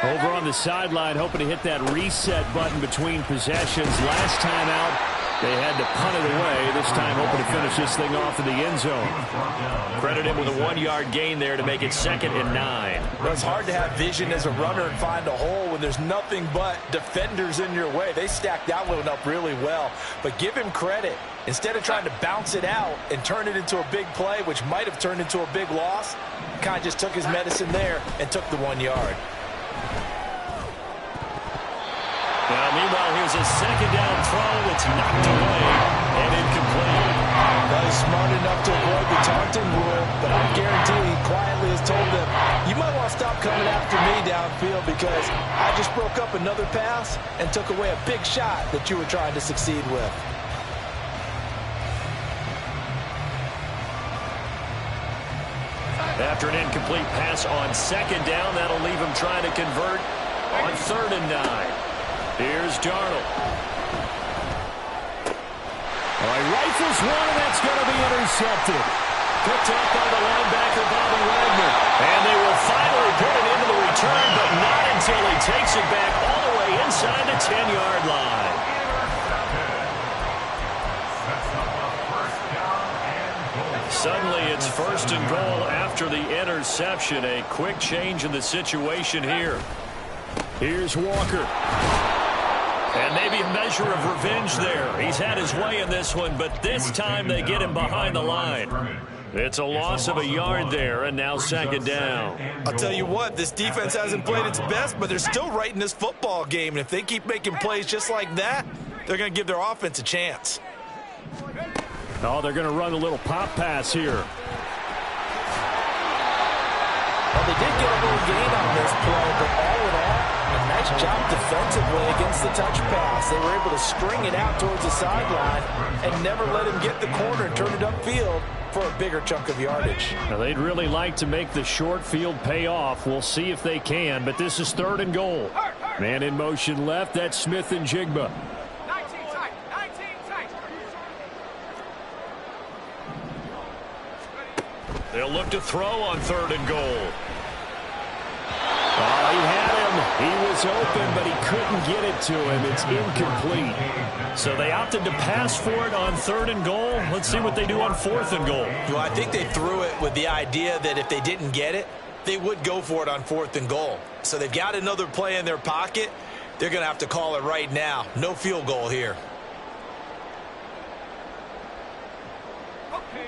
Over on the sideline, hoping to hit that reset button between possessions. Last time out, they had to punt it away. This time, hoping to finish this thing off in the end zone. Credit him with a 1-yard gain there to make it 2nd and 9. Well, it's hard to have vision as a runner and find a hole when there's nothing but defenders in your way. They stacked that one up really well. But give him credit. Instead of trying to bounce it out and turn it into a big play, which might have turned into a big loss, kind of just took his medicine there and took the 1 yard. Well, meanwhile, here's a 2nd down throw that's knocked away and incomplete. Well, he's smart enough to avoid the taunting rule, but I guarantee he quietly has told them, you might want to stop coming after me downfield because I just broke up another pass and took away a big shot that you were trying to succeed with. After an incomplete pass on 2nd down, that'll leave him trying to convert on 3rd and 9. Here's Darnold. All right, rifles one, and that's going to be intercepted. Picked up by the linebacker, Bobby Wagner. And they will finally put it into the return, but not until he takes it back all the way inside the 10-yard line. Sets up a 1st down Suddenly it's 1st and goal after the interception. A quick change in the situation here. Here's Walker. And maybe a measure of revenge there. He's had his way in this one, but this time they get him behind the line. It's a loss of a yard there, and now 2nd down. I'll tell you what, this defense hasn't played its best, but they're still right in this football game. And if they keep making plays just like that, they're going to give their offense a chance. Oh, they're going to run a little pop pass here. Well, they did get a little gain on this play, but all in all, a nice job defensively against the touch pass. They were able to string it out towards the sideline and never let him get the corner and turn it upfield for a bigger chunk of yardage. Now, they'd really like to make the short field pay off. We'll see if they can, but this is 3rd and goal. Man in motion left. That's Smith and Jigba. They'll look to throw on 3rd and goal. Oh, he had him. He was open, but he couldn't get it to him. It's incomplete. So they opted to pass for it on 3rd and goal. Let's see what they do on 4th and goal. Well, I think they threw it with the idea that if they didn't get it, they would go for it on 4th and goal. So they've got another play in their pocket. They're going to have to call it right now. No field goal here.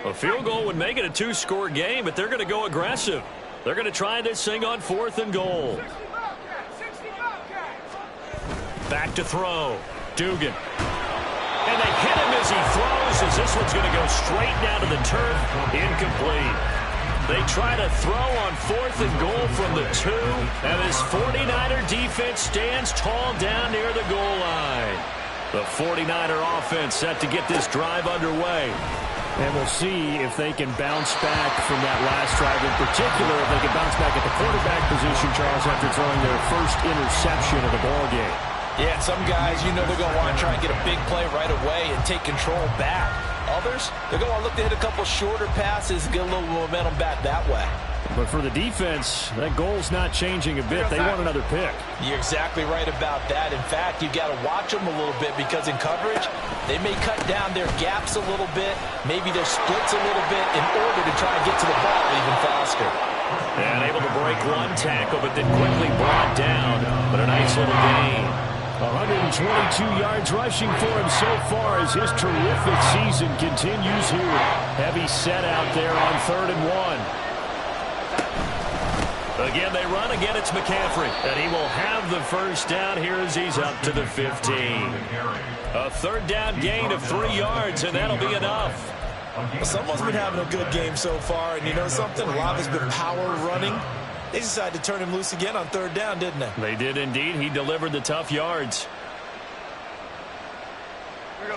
A field goal would make it a 2-score game, but they're going to go aggressive. They're going to try this thing on 4th and goal. Back to throw. Dugan. And they hit him as he throws, as this one's going to go straight down to the turf. Incomplete. They try to throw on 4th and goal from the 2, and this 49er defense stands tall down near the goal line. The 49er offense set to get this drive underway. And we'll see if they can bounce back from that last drive. In particular, if they can bounce back at the quarterback position, Charles, after throwing their first interception of the ballgame. Yeah, some guys, you know, they're going to want to try and get a big play right away and take control back. Others, they're going to want to look to hit a couple shorter passes and get a little momentum back that way. But for the defense, that goal's not changing a bit. They want another pick. You're exactly right about that. In fact, you've got to watch them a little bit because in coverage, they may cut down their gaps a little bit, maybe their splits a little bit in order to try and get to the ball even faster. And able to break one tackle, but then quickly brought down. But a nice little gain. 122 yards rushing for him so far as his terrific season continues here. Heavy set out there on 3rd and 1. Again, they run. Again, it's McCaffrey. And he will have the first down here as he's up to the 15. A 3rd down gain of 3 yards, and that'll be enough. Well, someone's been having a good game so far, and you know something? A lot has been power running. They decided to turn him loose again on 3rd down, didn't they? They did indeed. He delivered the tough yards.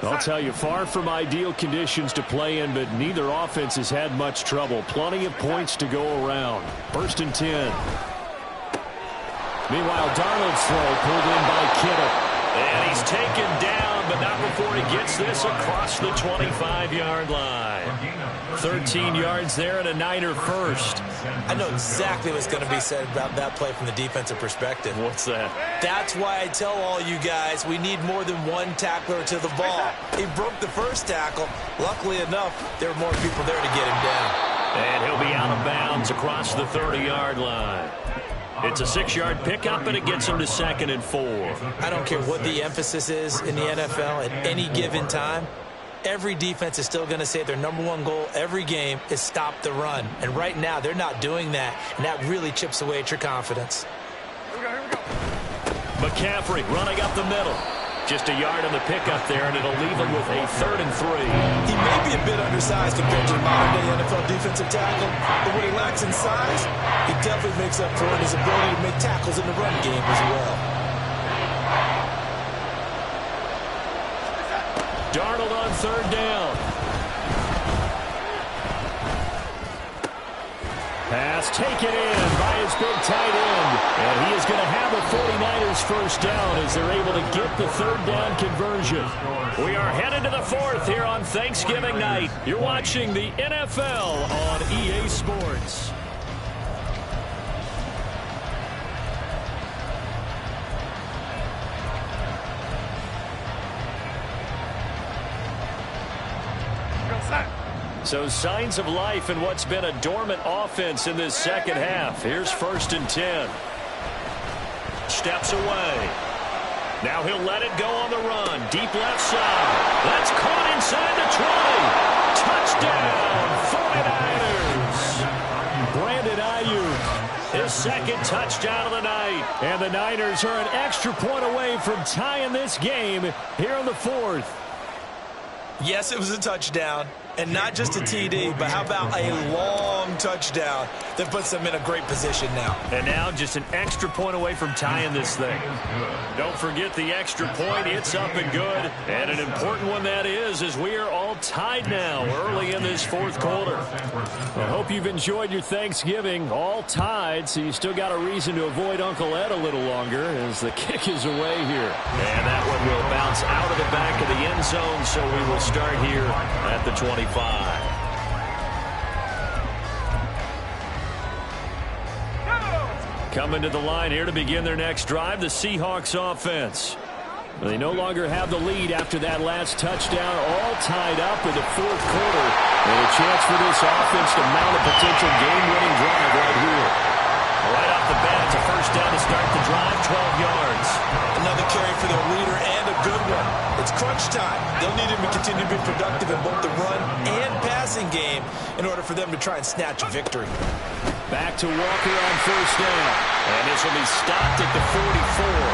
I'll tell you, far from ideal conditions to play in, but neither offense has had much trouble. Plenty of points to go around. 1st and 10. Meanwhile, Darnold's throw pulled in by Kittle. And he's taken down, but not before he gets this across the 25-yard line. 13 yards there and a Niner first. I know exactly what's going to be said about that play from the defensive perspective. What's that? That's why I tell all you guys we need more than one tackler to the ball. He broke the first tackle. Luckily enough, there were more people there to get him down. And he'll be out of bounds across the 30-yard line. It's a 6-yard pickup, and it gets him to 2nd and 4. I don't care what the emphasis is in the NFL at any given time. Every defense is still going to say their #1 goal every game is stop the run. And right now, they're not doing that, and that really chips away at your confidence. McCaffrey running up the middle. Just a yard on the pickup there, and it'll leave him with a 3rd and 3. He may be a bit undersized compared to the modern-day NFL defensive tackle, but what he lacks in size, he definitely makes up for it in his ability to make tackles in the run game as well. Darnold on 3rd down. Pass taken in by his big tight end. And he is going to have the 49ers first down as they're able to get the 3rd down conversion. We are headed to the 4th here on Thanksgiving night. You're watching the NFL on EA Sports. So signs of life in what's been a dormant offense in this second half. Here's 1st and 10. Steps away. Now he'll let it go on the run. Deep left side. That's caught inside the 20. Touchdown, 49ers. Brandon Ayuk, his second touchdown of the night. And the Niners are an extra point away from tying this game here in the 4th. Yes, it was a touchdown. And not just a TD, but how about a long touchdown that puts them in a great position now. And now just an extra point away from tying this thing. Don't forget the extra point. It's up and good. And an important one that is, as we are all tied now early in this 4th quarter. I hope you've enjoyed your Thanksgiving. All tied, so you still got a reason to avoid Uncle Ed a little longer as the kick is away here. And that one will bounce out of the back of the end zone, so we will start here at the 25. Coming to the line here to begin their next drive, the Seahawks offense. They no longer have the lead after that last touchdown, all tied up in the 4th quarter. And a chance for this offense to mount a potential game-winning drive right here. Right off the bat, it's a 1st down to start the drive, 12 yards. Another carry for the leader and a good one. It's crunch time. They'll need him to continue to be productive in both the run and passing game in order for them to try and snatch a victory. Back to Walker on 1st down. And this will be stopped at the 44.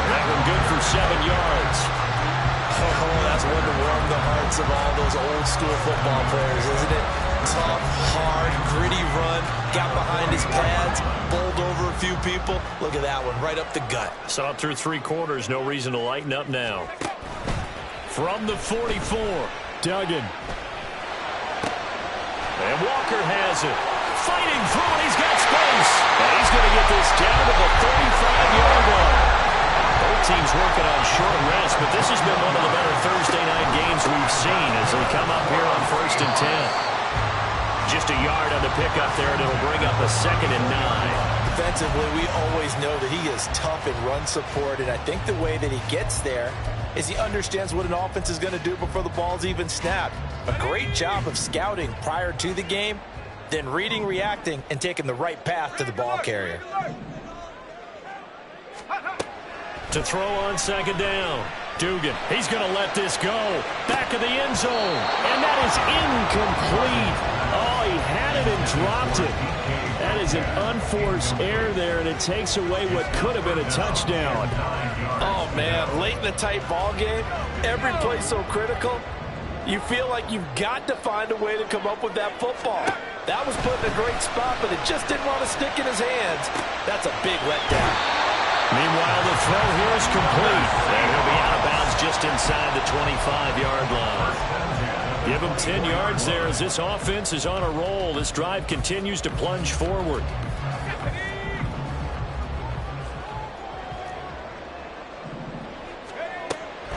That one good for 7 yards. Oh, that's one to warm the hearts of all those old school football players, isn't it? Tough, hard, gritty run. Got behind his pads, bowled over a few people. Look at that one, right up the gut. Saw it through 3 quarters. No reason to lighten up now. From the 44, Duggan. And Walker has it. Fighting through it, he's got space. And he's going to get this down to the 35-yard line. Both teams working on short rest, but this has been one of the better Thursday night games we've seen as they come up here on 1st and 10. Just a yard on the pickup there, and it'll bring up a 2nd and 9. Defensively, we always know that he is tough in run support, and I think the way that he gets there is he understands what an offense is going to do before the ball's even snapped. A great job of scouting prior to the game, then reading, reacting, and taking the right path to the ball carrier. To throw on 2nd down. Dugan, he's going to let this go. Back of the end zone. And that is incomplete. Oh, he had it and dropped it. That is an unforced error there, and it takes away what could have been a touchdown. Oh, man, late in the tight ball game, every play so critical, you feel like you've got to find a way to come up with that football. That was put in a great spot, but it just didn't want to stick in his hands. That's a big letdown. Meanwhile, the throw here is complete. And he'll be out of bounds just inside the 25-yard line. Give him 10 yards there as this offense is on a roll. This drive continues to plunge forward.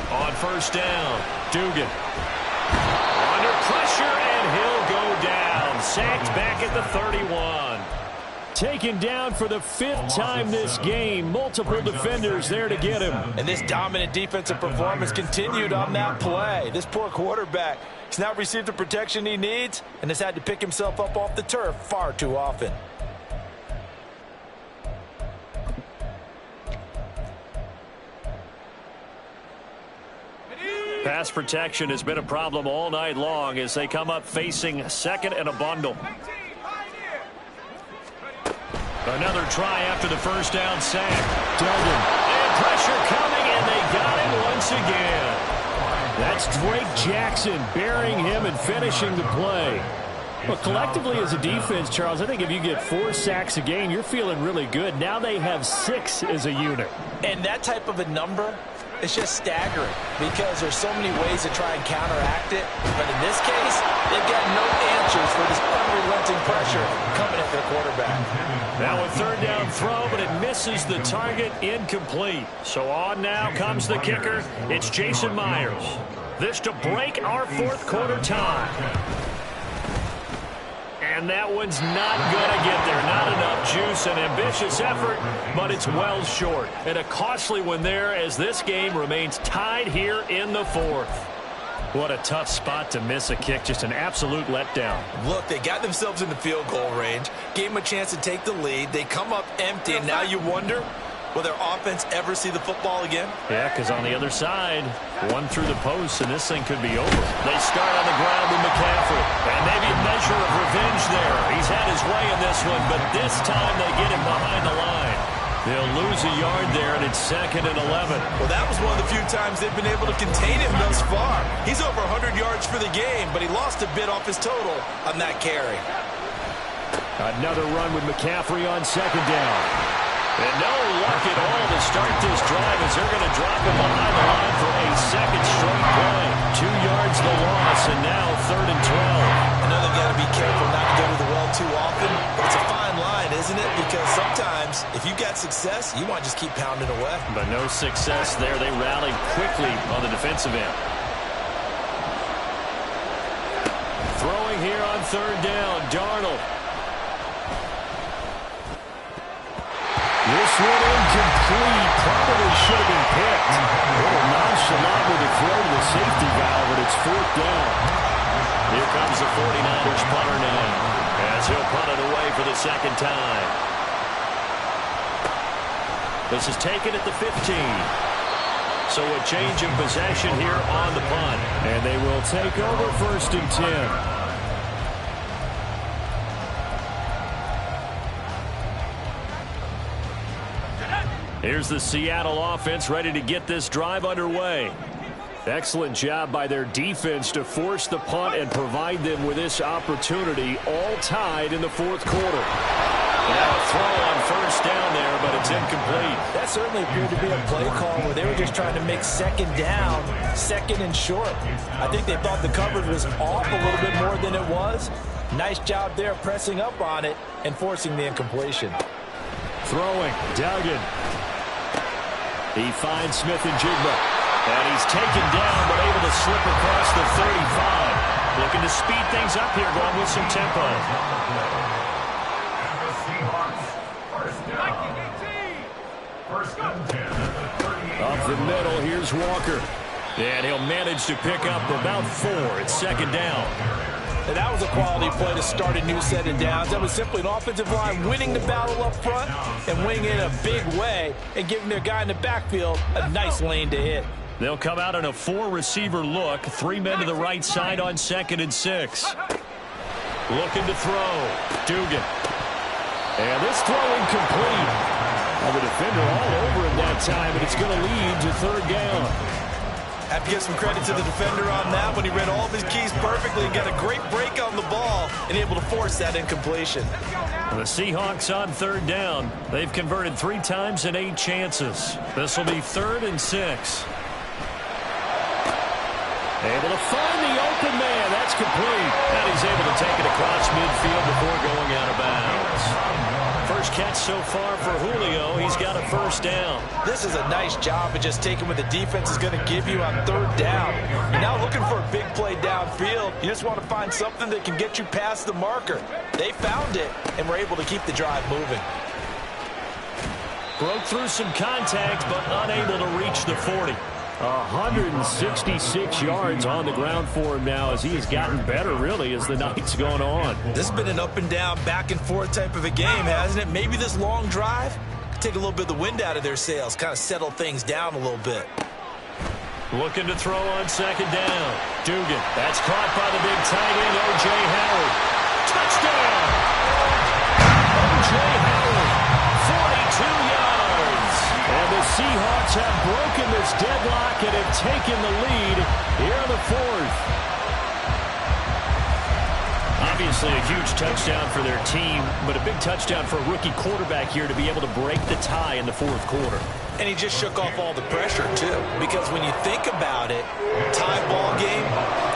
On 1st down, Dugan. Under pressure, and he'll go down. Sacked back at the 31. Taken down for the 5th time this game. Multiple defenders there to get him. And this dominant defensive performance continued on that play. This poor quarterback has not received the protection he needs and has had to pick himself up off the turf far too often. Pass protection has been a problem all night long as they come up facing 2nd and a bundle. Another try after the 1st down sack. Duggan. And pressure coming, and they got him once again. That's Drake Jackson burying him and finishing the play. Well, collectively as a defense, Charles, I think if you get 4 sacks a game, you're feeling really good. Now they have 6 as a unit. And that type of a number is just staggering because there's so many ways to try and counteract it. But in this case, they've got no answers for this unrelenting pressure coming at their quarterback. Now a 3rd down throw, but it misses the target, incomplete. So on now comes the kicker. It's Jason Myers. This to break our 4th quarter tie. And that one's not going to get there. Not enough juice. An ambitious effort, but it's well short. And a costly one there as this game remains tied here in the 4th. What a tough spot to miss a kick. Just an absolute letdown. Look, they got themselves in the field goal range, gave them a chance to take the lead. They come up empty, and now you wonder, will their offense ever see the football again? Yeah, because on the other side, one through the post, and this thing could be over. They start on the ground with McCaffrey. And maybe a measure of revenge there. He's had his way in this one, but this time they get him behind the line. They'll lose a yard there, and it's 2nd and 11. Well, that was one of the few times they've been able to contain him thus far. He's over 100 yards for the game, but he lost a bit off his total on that carry. Another run with McCaffrey on 2nd down. And no luck at all to start this drive as they're going to drop him behind the line for a 2nd straight play. 2 yards the loss, and now 3rd and 12. I know they've got to be careful not to go to the well too often, but it's a fine line, isn't it? Because sometimes, if you've got success, you want to just keep pounding away. But no success there. They rallied quickly on the defensive end. Throwing here on 3rd down, Darnold. This one incomplete. Probably should have been picked. A little nonchalant with a throw to the safety valve, but it's 4th down. Here comes the 49ers punter now, as he'll punt it away for the 2nd time. This is taken at the 15. So a change of possession here on the punt. And they will take over 1st and 10. Here's the Seattle offense ready to get this drive underway. Excellent job by their defense to force the punt and provide them with this opportunity, all tied in the 4th quarter. Now a throw on 1st down there, but it's incomplete. That certainly appeared to be a play call where they were just trying to make 2nd down, 2nd and short. I think they thought the coverage was off a little bit more than it was. Nice job there pressing up on it and forcing the incompletion. Throwing, Duggan. He finds Smith and Jigba. And he's taken down, but able to slip across the 35. Looking to speed things up here, going with some tempo. The Seahawks, 1st down. 1st and 10 at the 38. Up the middle, here's Walker. And he'll manage to pick up about 4. It's 2nd down. And that was a quality play to start a new set of downs. That was simply an offensive line winning the battle up front and winning it in a big way and giving their guy in the backfield a nice lane to hit. They'll come out in a 4-receiver look. 3 men to the right side on 2nd and 6. Looking to throw. Dugan. And this throw incomplete. Well, the defender all over him that time, and it's going to lead to 3rd down. Have to give some credit to the defender on that when he read all of his keys perfectly and got a great break on the ball and able to force that incompletion. The Seahawks on 3rd down. They've converted 3 times in 8 chances. This will be 3rd and 6. Able to find the open man. That's complete. And he's able to take it across midfield before going out of bounds. First catch so far for Julio. He's got a 1st down. This is a nice job of just taking what the defense is going to give you on 3rd down. You're now looking for a big play downfield. You just want to find something that can get you past the marker. They found it and were able to keep the drive moving. Broke through some contact, but unable to reach the 40. 166 yards on the ground for him now as he has gotten better, really, as the night's gone on. This has been an up-and-down, back-and-forth type of a game, hasn't it? Maybe this long drive could take a little bit of the wind out of their sails, kind of settle things down a little bit. Looking to throw on 2nd down. Dugan. That's caught by the big tight end, O.J. Howard. Touchdown! O.J. Howard, 42 yards. And the Seahawks have broken this deadlock and have taken the lead here in the 4th. Obviously a huge touchdown for their team, but a big touchdown for a rookie quarterback here to be able to break the tie in the 4th quarter. And he just shook off all the pressure, too. Because when you think about it, tie ball game,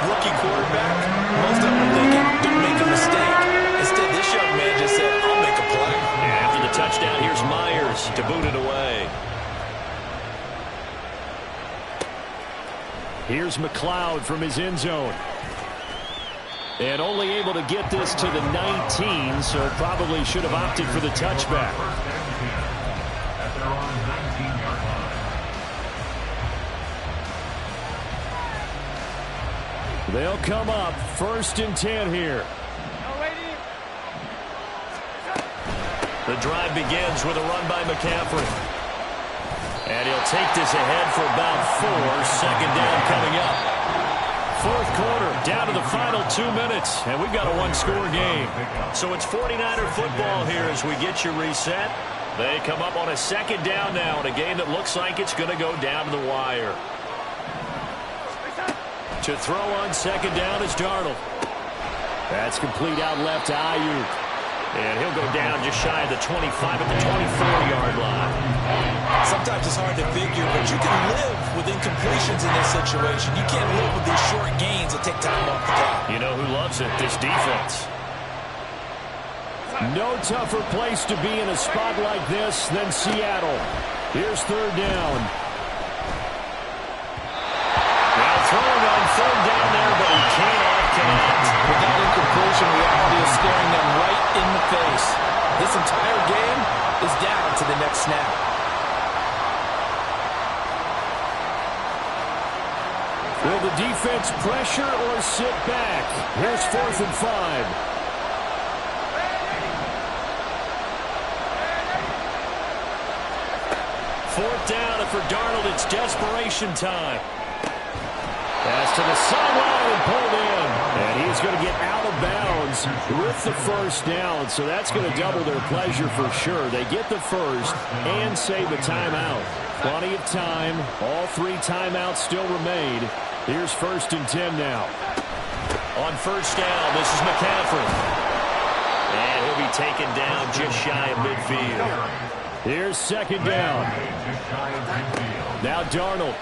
rookie quarterback, most of them are thinking, don't make a mistake. Instead, this young man just said, I'll make a play. And after the touchdown, here's Myers to boot it away. Here's McLeod from his end zone. And only able to get this to the 19, so probably should have opted for the touchback. At their own 19-yard line. They'll come up 1st and 10 here. The drive begins with a run by McCaffrey. And he'll take this ahead for about 4. 2nd down coming up. 4th quarter, down to the final 2 minutes, and we've got a one-score game. So it's 49er football here as we get you reset. They come up on a 2nd down now in a game that looks like it's going to go down to the wire. To throw on 2nd down is Darnold. That's complete out left to Ayuk. And he'll go down just shy of the 25 at the 24-yard line. Sometimes it's hard to figure, but you can live with incompletions in this situation. You can't live with these short gains that take time off the clock. You know who loves it? This defense. No tougher place to be in a spot like this than Seattle. Here's 3rd down. Now throwing on 3rd down there, but he cannot connect. With that incompletion, reality is staring them right in the face. This entire game is down to the next snap. Will the defense pressure or sit back? Here's 4th and 5. Fourth down, and for Darnold, it's desperation time. Pass to the sideline and pulled in. And he's going to get out of bounds with the 1st down. So that's going to double their pleasure for sure. They get the 1st and save a timeout. Plenty of time. All 3 timeouts still remain. Here's 1st and 10 now. On 1st down, this is McCaffrey. And he'll be taken down just shy of midfield. Here's 2nd down. Now Darnold.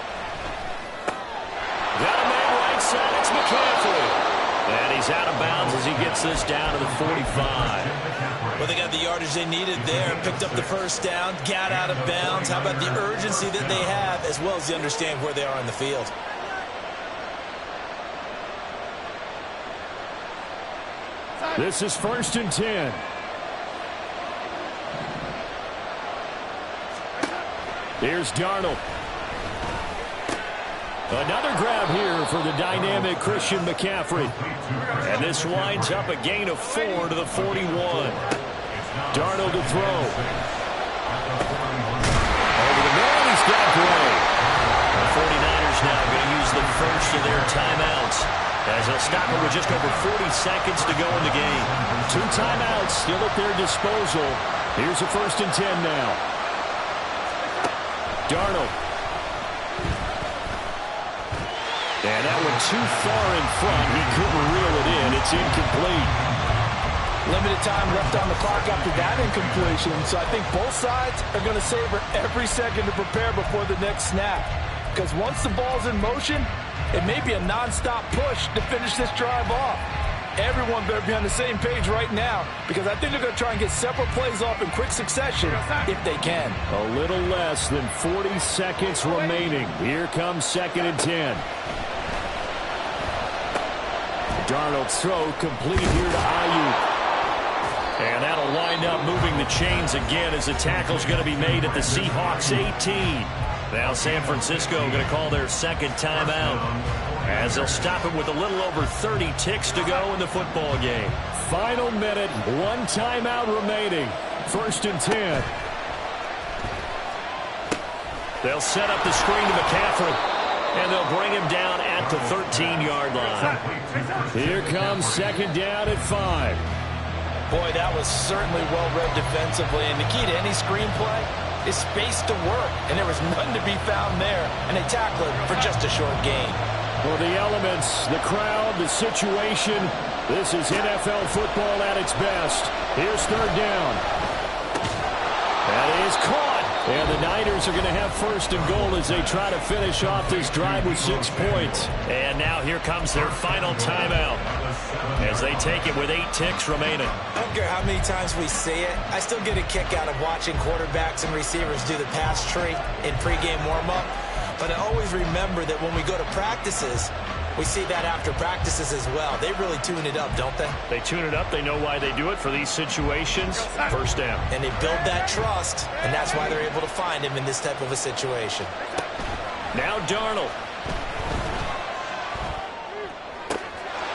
Got a man right side. It's McCaffrey. And he's out of bounds as he gets this down to the 45. Well, they got the yardage they needed there. Picked up the 1st down. Got out of bounds. How about the urgency that they have, as well as they understand where they are on the field. This is 1st and 10. Here's Darnold. Another grab here for the dynamic Christian McCaffrey. And this winds up a gain of 4 to the 41. Darnold to throw. Over the middle, he's got Gray. The 49ers now going to use the first of their timeouts, as they'll stop it with just over 40 seconds to go in the game. 2 timeouts still at their disposal. Here's a 1st and 10 now. Darnold. And that one too far in front. He couldn't reel it in. It's incomplete. Limited time left on the clock after that incompletion, so I think both sides are going to savor every second to prepare before the next snap. Because once the ball's in motion, it may be a non-stop push to finish this drive off. Everyone better be on the same page right now, because I think they're going to try and get several plays off in quick succession if they can. A little less than 40 seconds remaining. Here comes 2nd and 10. Darnold's throw complete here to Ayuk. And that'll wind up moving the chains again as the tackle's going to be made at the Seahawks 18. Now San Francisco going to call their 2nd timeout, as they'll stop it with a little over 30 ticks to go in the football game. Final minute, 1 timeout remaining. 1st and 10. They'll set up the screen to McCaffrey, and they'll bring him down at the 13-yard line. Here comes 2nd down at 5. Boy, that was certainly well-read defensively, and the key to any screenplay is space to work, and there was none to be found there, and they tackle it for just a short gain. Well, the elements, the crowd, the situation, this is NFL football at its best. Here's 3rd down. That is caught. And the Niners are going to have 1st and goal as they try to finish off this drive with 6 points. And now here comes their final timeout, as they take it with 8 ticks remaining. I don't care how many times we see it. I still get a kick out of watching quarterbacks and receivers do the pass tree in pregame warm-up. But I always remember that when we go to practices, we see that after practices as well. They really tune it up, don't they? They tune it up. They know why they do it for these situations. 1st down. And they build that trust, and that's why they're able to find him in this type of a situation. Now Darnold.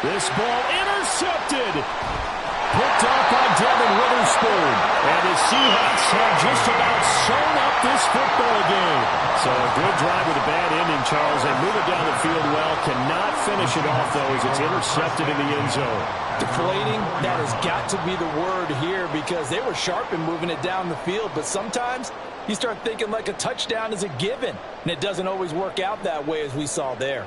This ball intercepted. Picked off by Devin Witherspoon. And the Seahawks have just about sewn up this football game. So a good drive with a bad ending, Charles. They move it down the field well. Cannot finish it off, though, as it's intercepted in the end zone. Deflating, that has got to be the word here because they were sharp in moving it down the field. But sometimes you start thinking like a touchdown is a given. And it doesn't always work out that way as we saw there.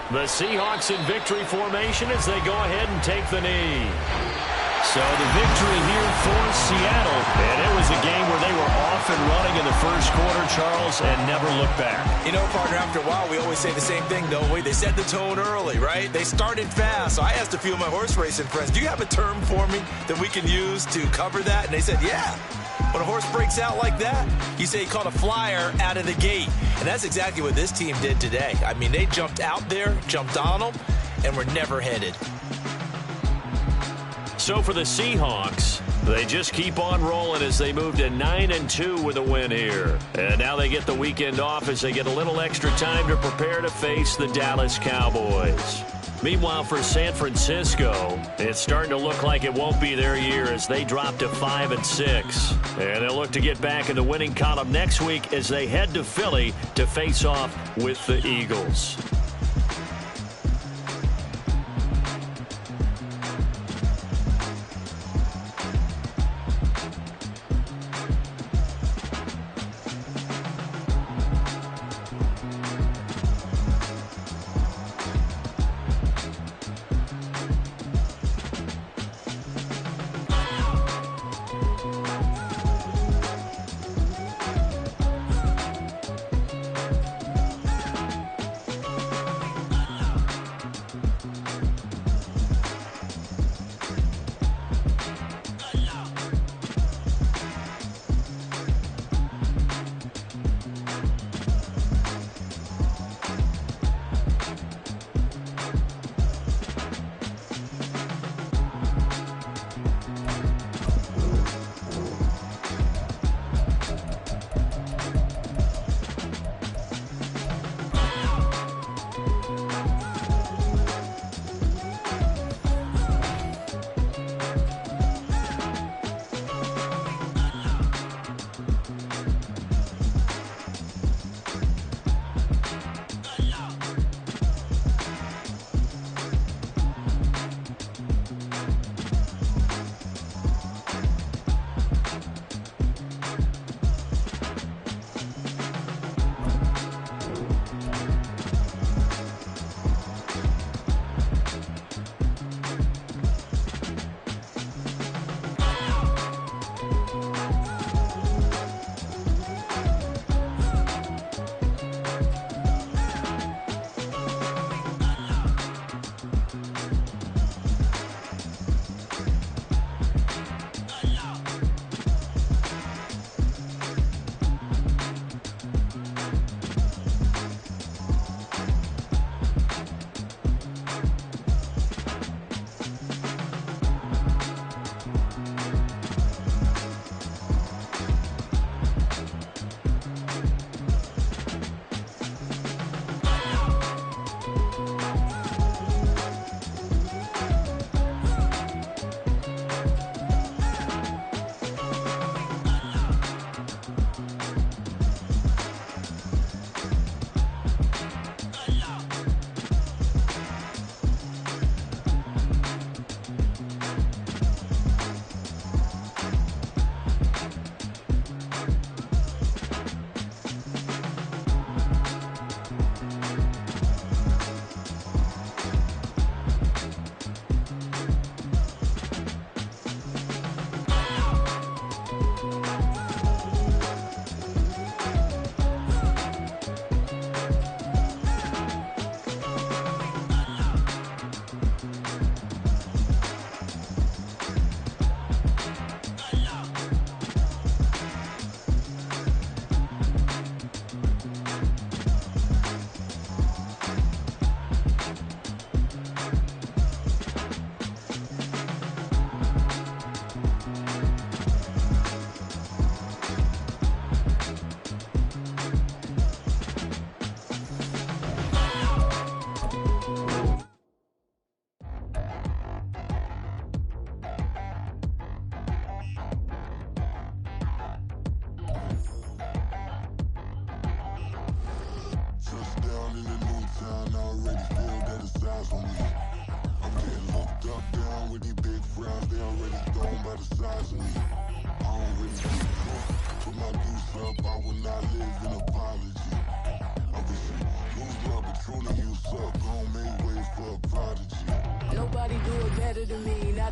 The Seahawks in victory formation as they go ahead and take the knee. So the victory here for Seattle. And it was a game where they were off and running in the first quarter, Charles, and never looked back. You know, partner, after a while, we always say the same thing, don't we? They set the tone early, right? They started fast. So I asked a few of my horse racing friends, do you have a term for me that we can use to cover that? And they said, yeah. When a horse breaks out like that, you say he caught a flyer out of the gate. And that's exactly what this team did today. I mean, they jumped out there, jumped on them, and were never headed. So for the Seahawks, they just keep on rolling as they move to 9-2 with a win here. And now they get the weekend off as they get a little extra time to prepare to face the Dallas Cowboys. Meanwhile, for San Francisco, it's starting to look like it won't be their year as they drop to 5-6. And they'll look to get back in the winning column next week as they head to Philly to face off with the Eagles.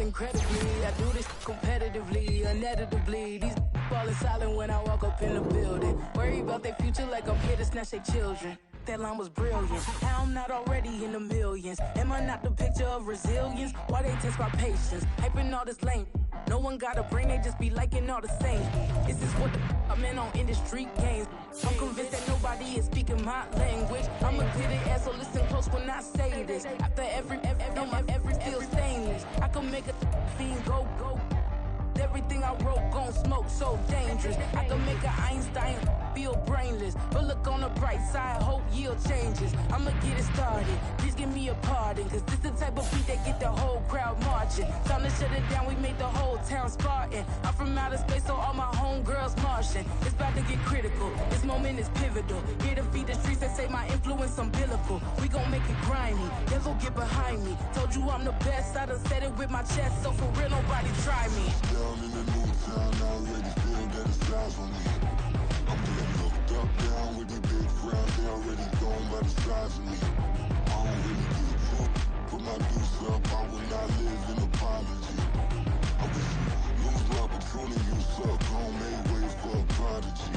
incredibly. I do this competitively, uneditably. These falling silent when I walk up in the building. Worry about their future like I'm here to snatch their children. That line was brilliant. How I'm not already in the millions. Am I not the picture of resilience? Why they test my patience? Hyping all this lame. No one got a brain, they just be liking all the same. This is what the I'm in on industry games. I'm convinced that nobody is speaking my language. I'm a good ass, so listen close when I say this. After every feel stainless. I can make a fiend go. Everything I wrote gon' smoke, so dangerous. I can make an Einstein feel brainless. But look on the bright side, hope yield changes. I'ma get it started, please give me a pardon. Cause this the type of beat that get the whole crowd marching. Time to shut it down, we made the whole town Spartan. I'm from outer space, so all my homegirls Martian. It's about to get critical, this moment is pivotal. Here to feed the streets that say my influence umbilical. We gon' make it grimy, never get behind me. Told you I'm the best, I done said it with my chest. So for real, nobody try me. Down in the new town, I already feel that it's eyes on me. I'm getting looked up, down with the big crowd. They already gone by the size of me. I don't really get drunk, put my deuce up. I will not live in apology. I wish you lose my opportunity, you suck. Home made way for a prodigy.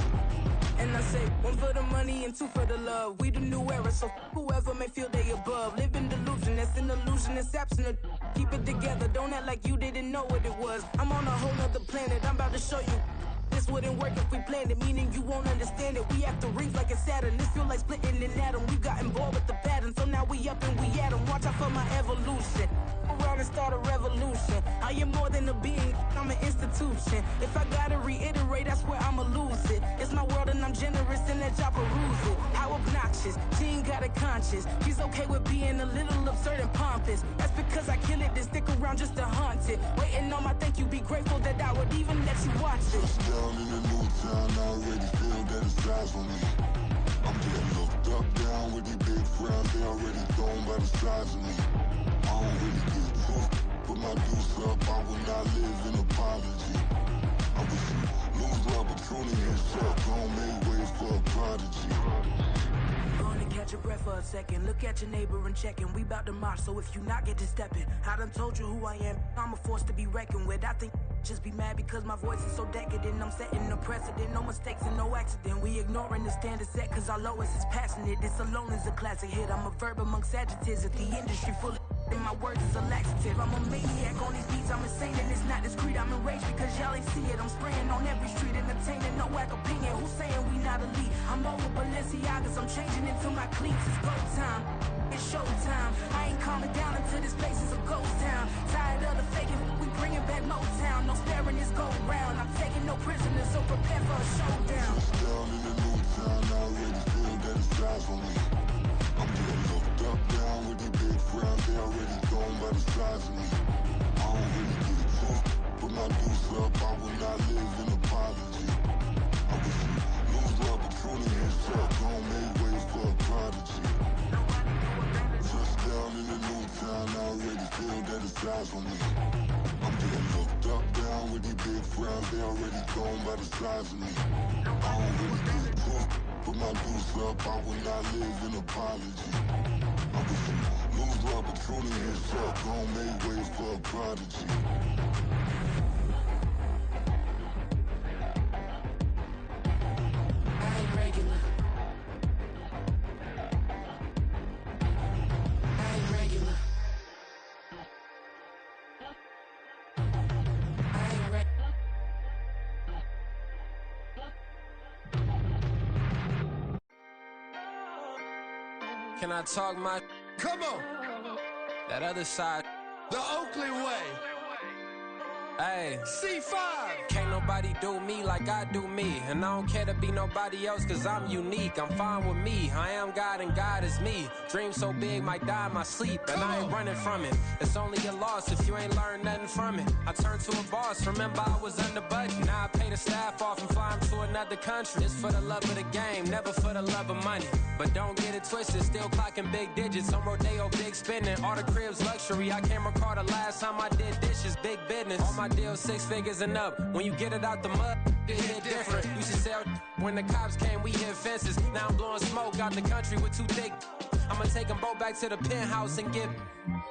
And I say, one for the money and two for the love. We the new era, so whoever may feel they above. Live in delusion, that's an illusion, it's absent. Keep it together, don't act like you didn't know what it was. I'm on a whole nother planet, I'm about to show you. This wouldn't work if we planned it, meaning you won't understand it. We have to rings like it's Saturn. This feel like splitting an atom. We got involved with the pattern, so now we up and we at 'em. Watch out for my evolution. Around and start a revolution. I am more than a being, I'm an institution. If I gotta reiterate, I swear I'ma lose it. It's my world and I'm generous and let y'all peruse it. How obnoxious, she ain't got a conscience. She's okay with being a little absurd and pompous. That's because I kill it, then stick around just to haunt it. Waiting on my thank you, be grateful that I would even let you watch it. Down in the new town, I already feel that it's eyes on me. I'm getting looked up, down with the big crowd. They already gone by the size of me. I don't really get drunk, put my deuce up. I will not live in apology. I wish you lose the opportunity, you suck. Home made way for a prodigy. Gonna catch your breath for a second. Look at your neighbor and checking. We bout to march, so if you not get to stepping. I done told you who I am. I'm a force to be reckoned with. I think just be mad because my voice is so decadent. I'm setting a precedent, no mistakes and no accident. We ignoring the standard set cause our lowest is passionate. This alone is a classic hit. I'm a verb amongst adjectives. If the industry full of and my words is a laxative. I'm a maniac on these beats, I'm insane and it's not discreet. I'm enraged because y'all ain't see it. I'm spraying on every street, entertaining, no whack opinion. Who's saying we not elite? I'm over Balenciagas, I'm changing into my cleats. It's go time, it's showtime. I ain't calming down until this place is a ghost town. Tired of the faking, we bringing back Motown. No sparing this go round. I'm taking no prisoners, so prepare for a showdown. Down in the new town, I already feel that it's eyes on me. I'm getting looked up, down with the big crowd. They already gone by the size of me. I don't really get drunk, put my deuce up. I will not live in apology. I wish you lose the opportunity, you suck. Home made way for a prodigy. Just down in the new town, I already feel that it's eyes on me. I'm getting looked up, down with the big crowd. They already gone by the size of me. I don't really get drunk, put my deuce up. I will not live in apology. I wish you lose the opportunity, you suck. Home made way for a prodigy. I ain't regular. I ain't regular. I ain't regular. Can I talk my? Come on. That other side. The Oakland way. Hey. C5. Can't nobody do me like I do me. And I don't care to be nobody else cause I'm unique. I'm fine with me. I am God and God is me. Dream so big might die in my sleep. And I ain't running from it. It's only a loss if you ain't learned nothing from it. I turned to a boss. Remember I was under budget. Now I pay the staff off and fly them to another country. It's for the love of the game, never for the love of money. But don't get it twisted, still clocking big digits. On Rodeo, big spending. All the cribs luxury. I can't recall the last time I did dishes, big business. All my deals 6 figures and up. When you get it out the mud, it hit different. Used to sell when the cops came, we hit fences. Now I'm blowing smoke out the country with 2 thick. I'ma take them both back to the penthouse and get.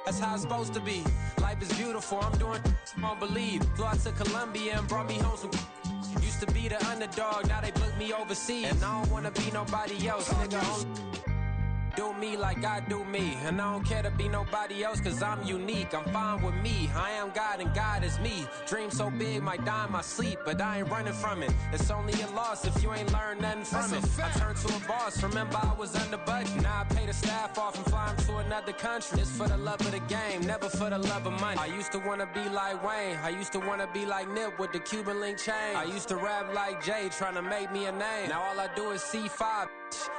That's how it's supposed to be. Life is beautiful, I'm doing you won't believe. Flew out to Colombia and brought me home some. Used to be the underdog, now they book me overseas. And I don't wanna be nobody else, nigga. Do me like I do me. And I don't care to be nobody else, cause I'm unique. I'm fine with me. I am God and God is me. Dream so big, might die in my sleep, but I ain't running from it. It's only a loss if you ain't learned nothing from it. I turned to a boss, remember I was under budget. Now I pay the staff off and fly them to another country. It's for the love of the game, never for the love of money. I used to wanna be like Wayne. I used to wanna be like Nip with the Cuban link chain. I used to rap like Jay, trying to make me a name. Now all I do is C5,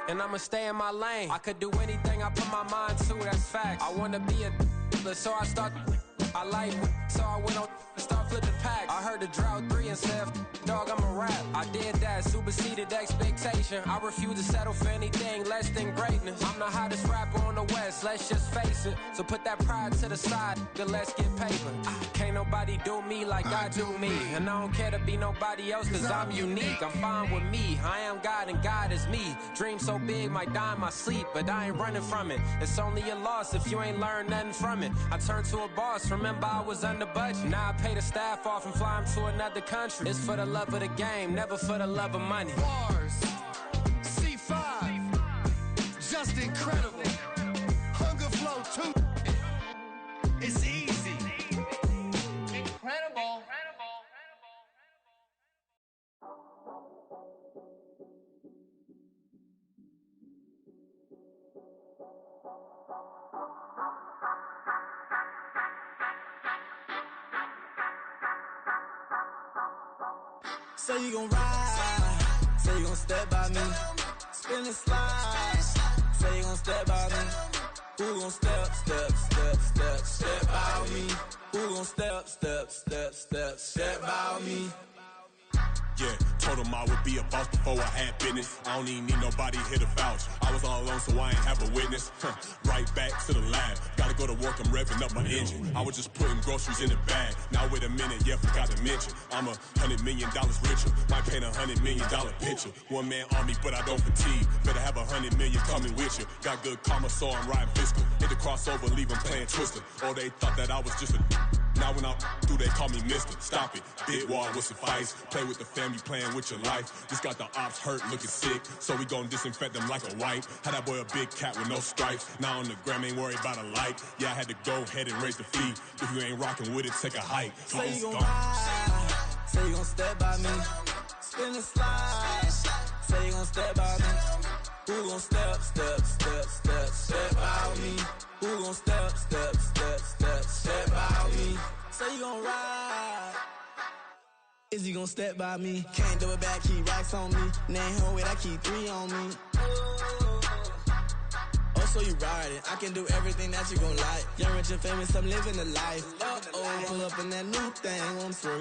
and I'ma stay in my lane. I could do anything I put my mind to, that's fact. I wanna be a so I start. I like so I went on start flipping packs. I heard the drought 3 and said, dog, I'm a rap. I did that, superseded expectation. I refuse to settle for anything less than greatness. I'm the hottest rapper on the West, let's just face it. So put that pride to the side, then let's get paper. Can't nobody do me like I do me. And I don't care to be nobody else, cause I'm unique. I'm fine with me, I am God and God is me. Dream so big, might die in my sleep, but I ain't running from it. It's only a loss if you ain't learned nothing from it. I turned to a boss, remember I was under budget. Now I pay the staff off and fly them to another country. It's for the love of the game, never for the love of money. Bars, C5, just incredible. Hunger Flow 2, it's easy. Incredible. Say you gon' ride, say you gon' step by me, spin and slide, say you gon' step by me, who gon' step by me, who gon' step by me. Yeah, told him I would be a boss before I had business. I don't even need nobody here to vouch. I was all alone, so I ain't have a witness. Right back to the lab. Gotta go to work, I'm revving up my engine. I was just putting groceries in the bag. Now wait a minute, yeah, forgot to mention. I'm $100 million richer. Might paint $100 million picture. One man army, but I don't fatigue. Better have 100 million coming with you. Got good karma, so I'm riding fiscal. Hit the crossover, leave them playing Twister. Or they thought that I was just a. Now when I do, they call me mister. Stop it. Big wall will suffice. Play with the family, playing with your life. Just got the ops hurt, looking sick. So we gon' disinfect them like a wipe. Had that boy a big cat with no stripes. Now on the gram, ain't worried about a light. Yeah, I had to go ahead and raise the fee. If you ain't rocking with it, take a hike. Say you gon' ride, say you gon' step by me, spin and slide, say you gon' step by me, who gon' step by me, who gon' step by me, say you gon' ride, is you gon' step by me, can't do it back, keep racks on me, name home with I keep 3 on me. So you riding, I can do everything that you gon' like. Young, rich, and famous, I'm living the life. Pull up in that new thing, I'm swerving.